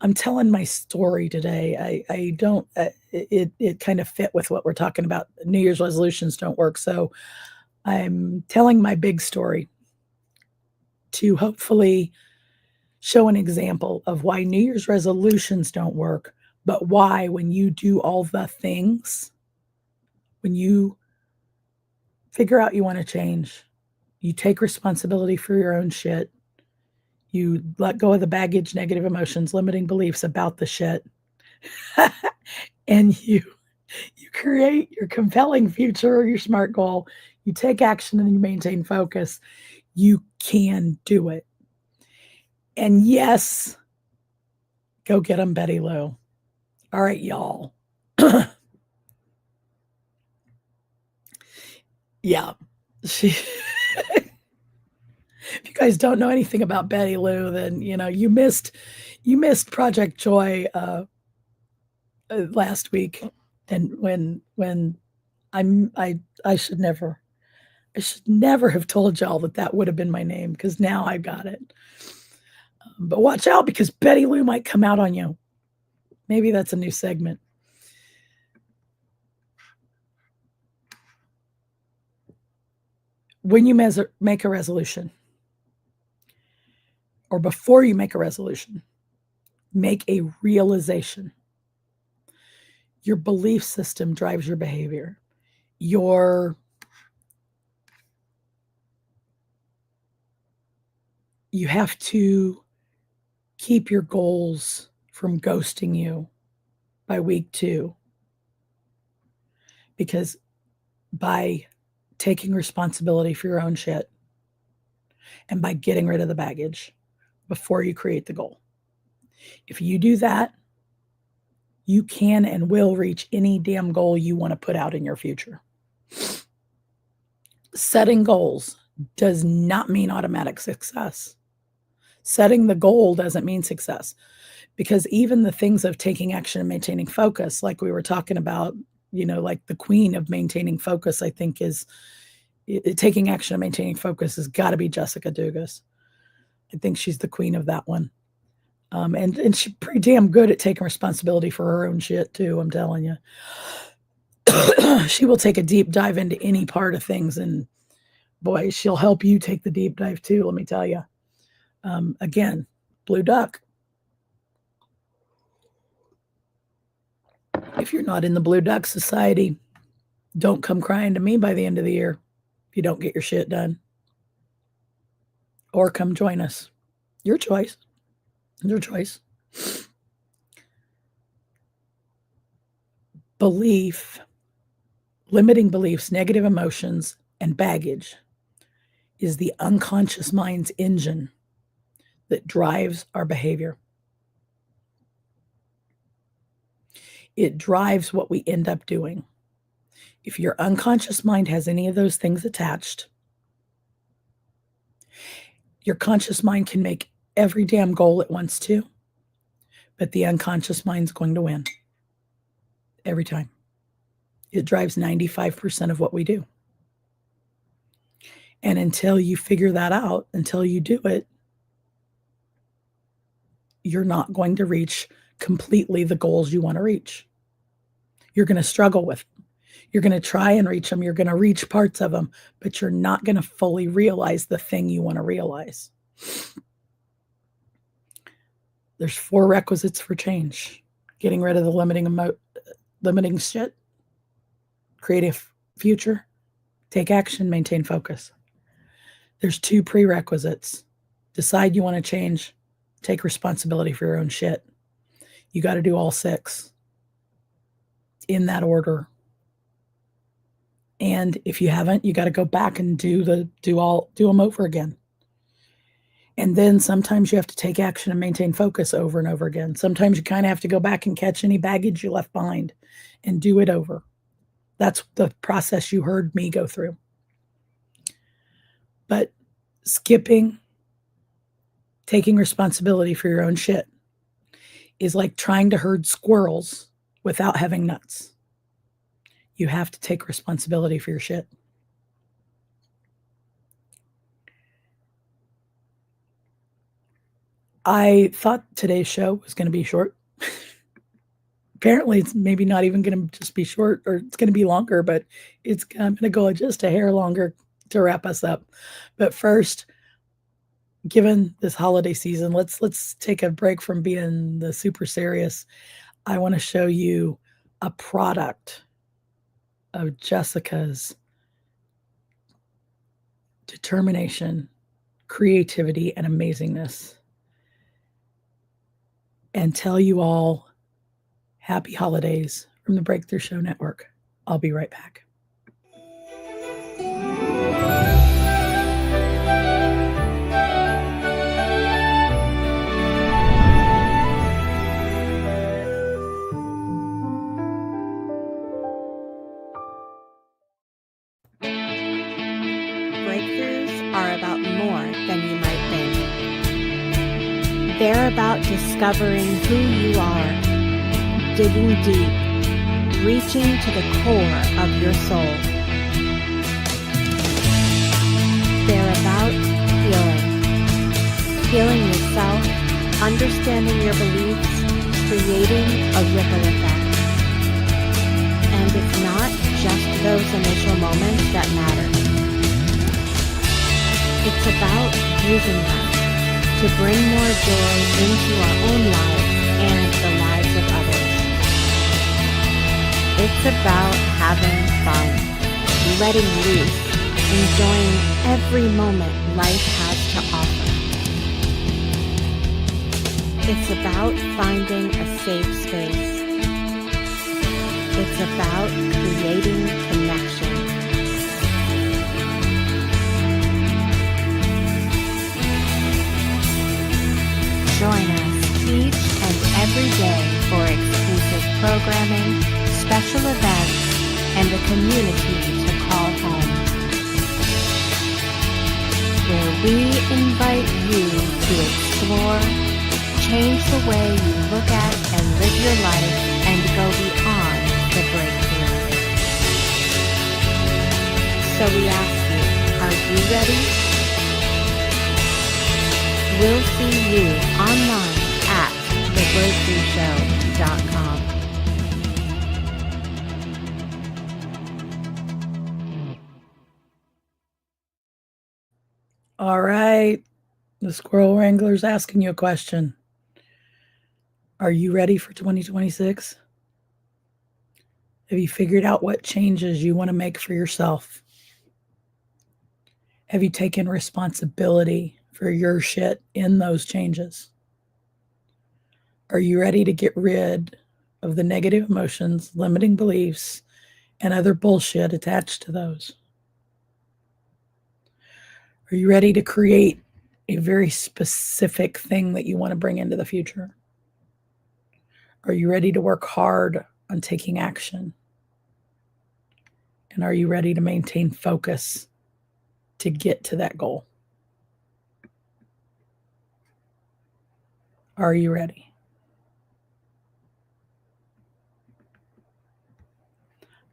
S2: I'm telling my story today. I don't. It kind of fit with what we're talking about. New Year's resolutions don't work, so I'm telling my big story to hopefully show an example of why New Year's resolutions don't work, but why when you do all the things, when you figure out you want to change, you take responsibility for your own shit, you let go of the baggage, negative emotions, limiting beliefs about the shit, and you create your compelling future, your SMART goal, you take action and you maintain focus, you can do it. And yes, go get them, Betty Lou. All right, y'all. Yeah. If you guys don't know anything about Betty Lou, then you missed Project Joy last week. And when I should never have told y'all that would have been my name, because now I got it. But watch out, because Betty Lou might come out on you. Maybe that's a new segment. When you make a resolution, or before you make a resolution, make a realization. Your belief system drives your behavior. You have to keep your goals from ghosting you by week 2. Because by taking responsibility for your own shit and by getting rid of the baggage before you create the goal, if you do that, you can and will reach any damn goal you want to put out in your future. Setting goals does not mean automatic success. Setting the goal doesn't mean success, because even the things of taking action and maintaining focus, like we were talking about, like the queen of maintaining focus, I think is taking action and maintaining focus has got to be Jessica Dugas. I think she's the queen of that one. And she's pretty damn good at taking responsibility for her own shit too, I'm telling you. She will take a deep dive into any part of things, and boy, she'll help you take the deep dive too, let me tell you. Again, Blue Duck. If you're not in the Blue Duck Society, don't come crying to me by the end of the year if you don't get your shit done. Or come join us. Your choice. Your choice. Belief, limiting beliefs, negative emotions, and baggage is the unconscious mind's engine that drives our behavior. It drives what we end up doing. If your unconscious mind has any of those things attached, your conscious mind can make every damn goal it wants to, but the unconscious mind's going to win. Every time. It drives 95% of what we do. And until you figure that out, until you do it, you're not going to reach completely the goals you want to reach. You're going to struggle with them. You're going to try and reach them. You're going to reach parts of them, but you're not going to fully realize the thing you want to realize. There's 4 requisites for change. Getting rid of the limiting shit, create a future, take action, maintain focus. There's 2 prerequisites. Decide you want to change, take responsibility for your own shit. You got to do all 6 in that order. And if you haven't, you got to go back and do them over again. And then sometimes you have to take action and maintain focus over and over again. Sometimes you kind of have to go back and catch any baggage you left behind and do it over. That's the process you heard me go through. But skipping, taking responsibility for your own shit is like trying to herd squirrels without having nuts. You have to take responsibility for your shit. I thought today's show was going to be short. Apparently, it's maybe not even going to just be short, or it's going to be longer, but I'm going to go just a hair longer to wrap us up. But first, given this holiday season, let's take a break from being the super serious. I want to show you a product of Jessica's determination, creativity, and amazingness, and tell you all happy holidays from the Breakthrough Show Network. I'll be right back.
S3: Breakthroughs are about more than you might think. They're about discovering who you are, digging deep, reaching to the core of your soul. They're about healing yourself, understanding your beliefs, creating a ripple effect. And it's not just those initial moments that matter. It's about using them to bring more joy into our own lives and the lives of others. It's about having fun, letting loose, enjoying every moment life has to offer. It's about finding a safe space. It's about creating connection. Join us each and every day for exclusive programming, special events, and a community to call home. We invite you to explore, change the way you look at and live your life, and go beyond the breakthrough. So we ask you, are you ready? We'll see you online at thebreakthroughshow.com.
S2: All right. The Squirrel Wrangler's asking you a question. Are you ready for 2026? Have you figured out what changes you want to make for yourself? Have you taken responsibility for your shit in those changes? Are you ready to get rid of the negative emotions, limiting beliefs, and other bullshit attached to those? Are you ready to create a very specific thing that you want to bring into the future? Are you ready to work hard on taking action? And are you ready to maintain focus to get to that goal? Are you ready?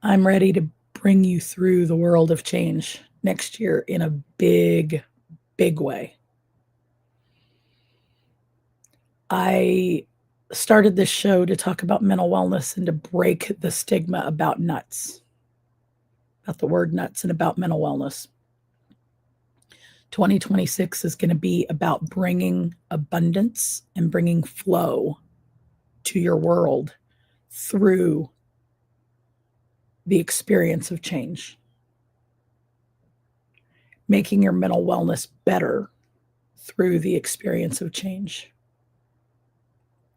S2: I'm ready to bring you through the world of change next year in a big, big way. I started this show to talk about mental wellness and to break the stigma about nuts, about the word nuts, and about mental wellness. 2026 is going to be about bringing abundance and bringing flow to your world through the experience of change, making your mental wellness better through the experience of change,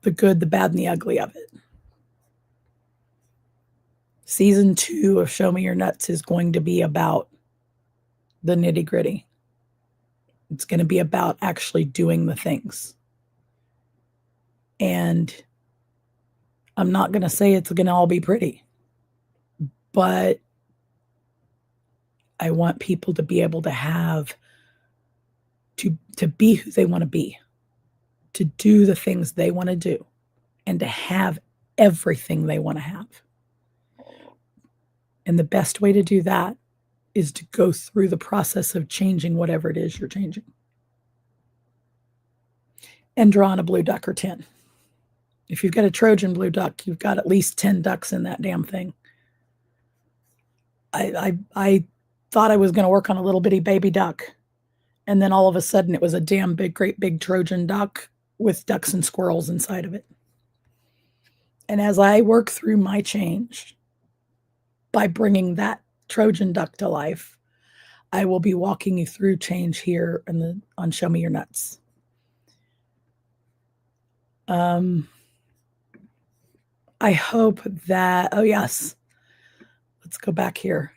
S2: the good, the bad, and the ugly of it. Season 2 of Show Me Your Nuts is going to be about the nitty-gritty. It's going to be about actually doing the things. And I'm not going to say it's going to all be pretty, but I want people to be able to have, to be who they want to be, to do the things they want to do, and to have everything they want to have. And the best way to do that is to go through the process of changing whatever it is you're changing. And draw on a blue duck or 10. If you've got a Trojan blue duck, you've got at least 10 ducks in that damn thing. I thought I was going to work on a little bitty baby duck. And then all of a sudden it was a damn big, great big Trojan duck with ducks and squirrels inside of it. And as I work through my change by bringing that Trojan duck to life, I will be walking you through change here on Show Me Your Nuts. I hope that, oh yes, let's go back here.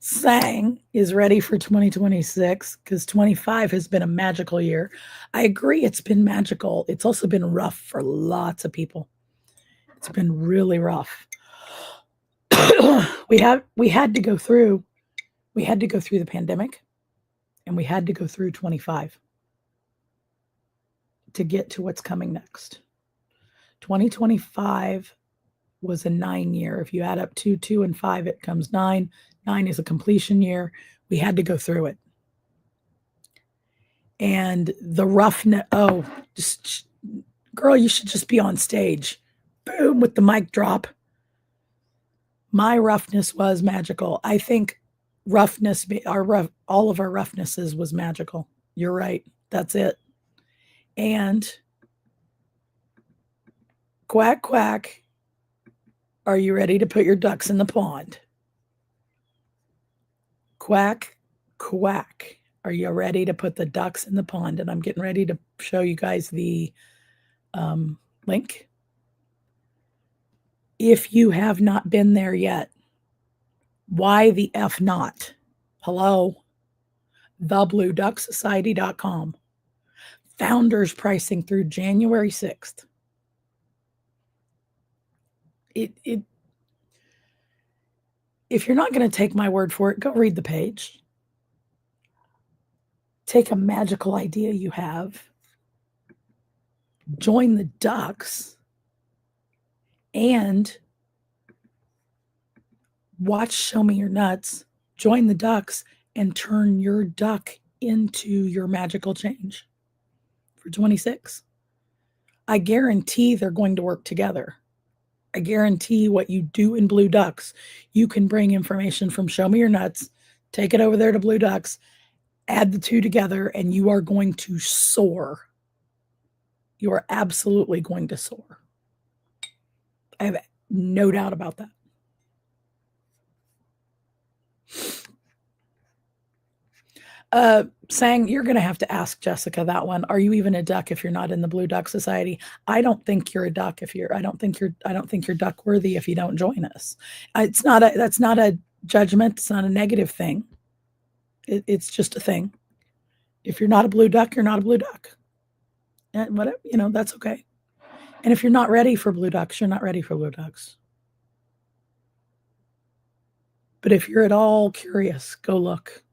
S2: Sang is ready for 2026 because 25 has been a magical year. I agree it's been magical. It's also been rough for lots of people. It's been really rough. we had to go through the pandemic, and we had to go through 25 to get to what's coming next. 2025 was a 9 year. If you add up 2, 2, and 5, it comes 9. 9 is a completion year. We had to go through it. And the roughness, girl, you should just be on stage. Boom, with the mic drop. My roughness was magical. I think roughness, all of our roughnesses was magical. You're right. That's it. And quack, quack. Are you ready to put your ducks in the pond? Quack, quack. Are you ready to put the ducks in the pond? And I'm getting ready to show you guys the link. If you have not been there yet, why the F not? Hello? TheBlueDuckSociety.com. Founders pricing through January 6th. If you're not going to take my word for it, go read the page. take a magical idea you have, join the ducks, and watch Show Me Your Nuts, join the ducks, and turn your duck into your magical change for 26. I guarantee they're going to work together. I guarantee what you do in Blue Ducks, you can bring information from Show Me Your Nuts, take it over there to Blue Ducks, add the two together, and you are going to soar. You are absolutely going to soar. I have no doubt about that. Sang, you're going to have to ask Jessica that one. Are you even a duck if you're not in the Blue Duck Society? I don't think you're a duck if you're. I don't think you're duck worthy if you don't join us. That's not a judgment. It's not a negative thing. It's just a thing. If you're not a blue duck, you're not a blue duck. And whatever, that's okay. And if you're not ready for blue ducks, you're not ready for blue ducks. But if you're at all curious, go look.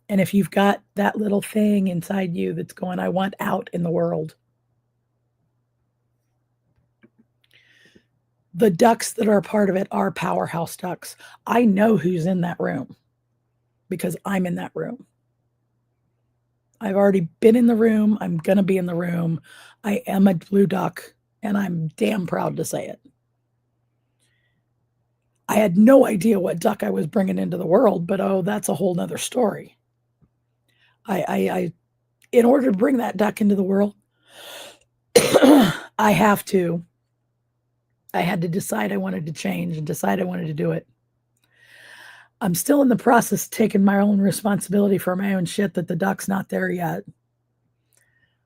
S2: And if you've got that little thing inside you that's going, I want out in the world. The ducks that are a part of it are powerhouse ducks. I know who's in that room because I'm in that room. I've already been in the room. I'm going to be in the room. I am a blue duck, and I'm damn proud to say it. I had no idea what duck I was bringing into the world, but that's a whole nother story. I in order to bring that duck into the world, I had to decide I wanted to change and decide I wanted to do it. I'm still in the process of taking my own responsibility for my own shit that the duck's not there yet.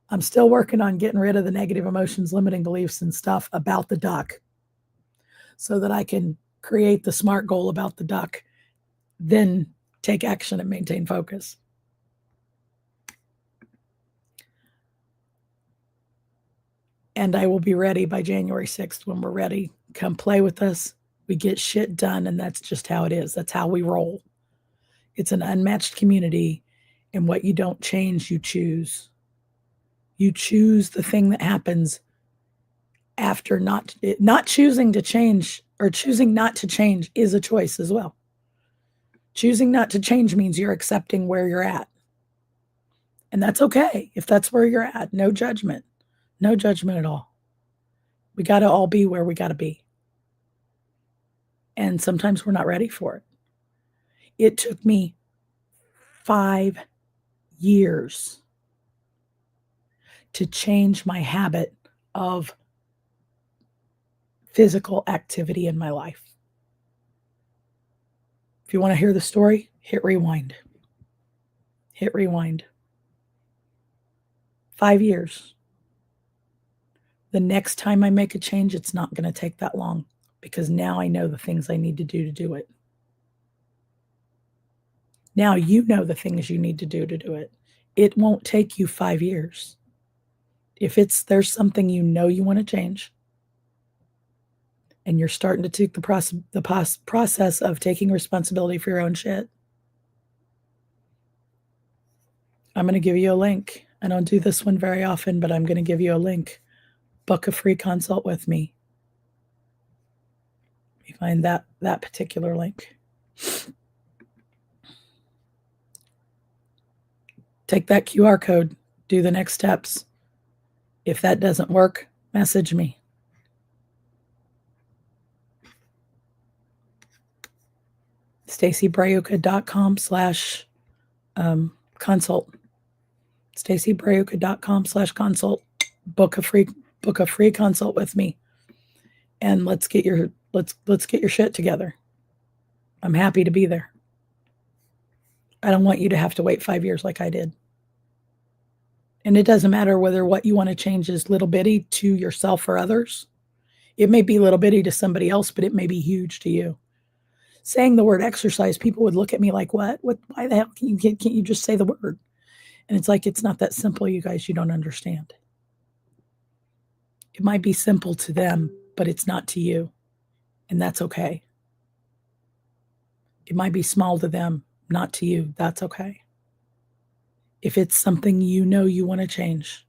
S2: I'm still working on getting rid of the negative emotions, limiting beliefs and stuff about the duck so that I can create the SMART goal about the duck, then take action and maintain focus. And I will be ready by January 6th when we're ready. Come play with us. We get shit done, and that's just how it is. That's how we roll. It's an unmatched community, and what you don't change, you choose. You choose the thing that happens after not choosing to change, or choosing not to change is a choice as well. Choosing not to change means you're accepting where you're at. And that's okay if that's where you're at. No judgment. No judgment at all. We got to all be where we got to be. And sometimes we're not ready for it. It took me 5 years to change my habit of physical activity in my life. If you want to hear the story, hit rewind. Hit rewind. 5 years. The next time I make a change, it's not going to take that long because now I know the things I need to do it. Now you know the things you need to do it. It won't take you 5 years. If there's something you want to change and you're starting to take the process of taking responsibility for your own shit, I'm going to give you a link. I don't do this one very often, but I'm going to give you a link. Book a free consult with me. Let me find that particular link. Take that QR code. Do the next steps. If that doesn't work, message me. StacyBraiuca.com/consult. StacyBraiuca.com/consult. Book a free consult with me, and let's get your shit together. I'm happy to be there. I don't want you to have to wait 5 years like I did. And it doesn't matter whether what you want to change is little bitty to yourself or others. It may be little bitty to somebody else, but it may be huge to you. Saying the word exercise, people would look at me like, what? Why the hell can't you just say the word? And it's like, it's not that simple, you guys. You don't understand. It might be simple to them, but it's not to you. And that's okay. It might be small to them, not to you. That's okay. if it's something you know you want to change.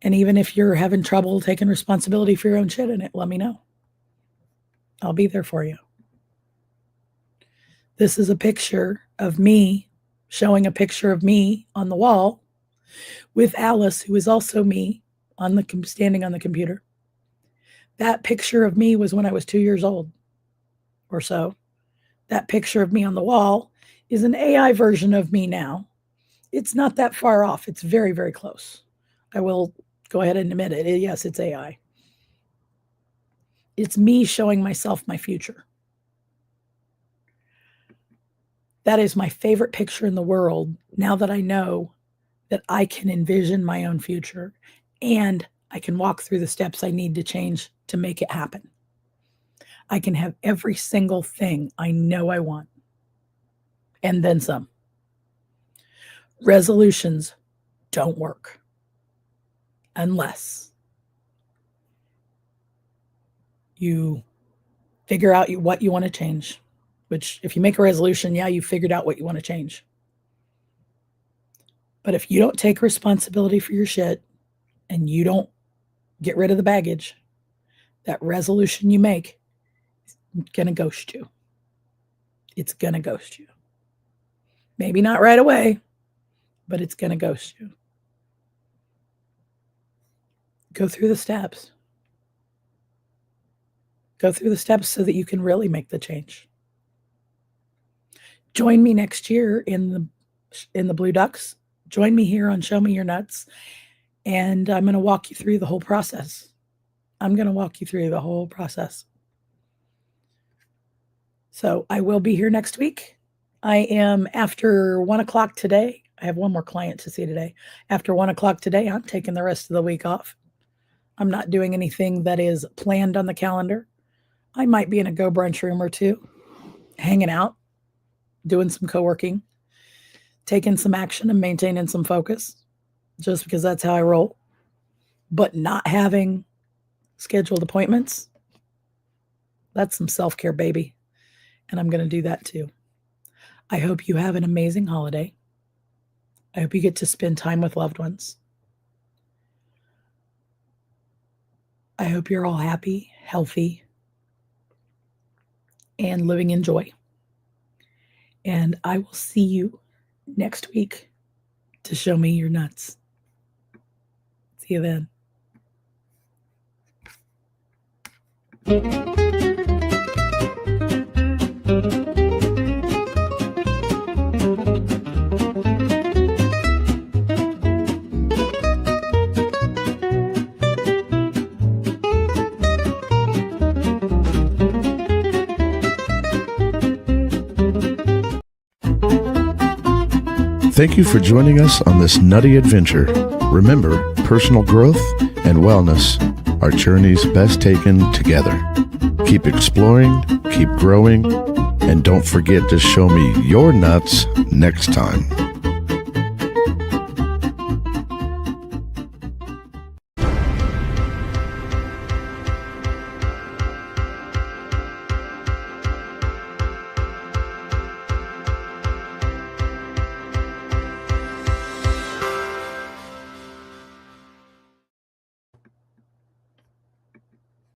S2: And even if you're having trouble taking responsibility for your own shit in it, let me know. I'll be there for you. This is a picture of me, showing a picture of me on the wall with Alice, who is also me, standing on the computer. That picture of me was when I was 2 years old or so. That picture of me on the wall is an AI version of me now. It's not that far off. It's very, very close. I will go ahead and admit it. Yes, it's AI. It's me showing myself my future. That is my favorite picture in the world now that I know that I can envision my own future and I can walk through the steps I need to change to make it happen. I can have every single thing I know I want, and then some. Resolutions don't work unless you figure out what you want to change, which if you make a resolution, yeah, you figured out what you want to change. But if you don't take responsibility for your shit and you don't get rid of the baggage, that resolution you make is going to ghost you. It's going to ghost you. Maybe not right away, but it's going to ghost you. Go through the steps. Go through the steps so that you can really make the change. Join me next year in the Blue Ducks. Join me here on Show Me Your Nuts. And I'm going to walk you through the whole process. So I will be here next week. I am after 1 o'clock today. I have one more client to see today. After 1 o'clock today, I'm taking the rest of the week off. I'm not doing anything that is planned on the calendar. I might be in a go brunch room or two, hanging out, doing some co-working, taking some action and maintaining some focus, just because that's how I roll. But not having scheduled appointments, that's some self-care, baby. And I'm going to do that too. I hope you have an amazing holiday. I hope you get to spend time with loved ones. I hope you're all happy, healthy, and living in joy. And I will see you next week to Show Me Your Nuts. See you then.
S1: Thank you for joining us on this nutty adventure. Remember, personal growth and wellness are journeys best taken together. Keep exploring, keep growing, and don't forget to show me your nuts next time.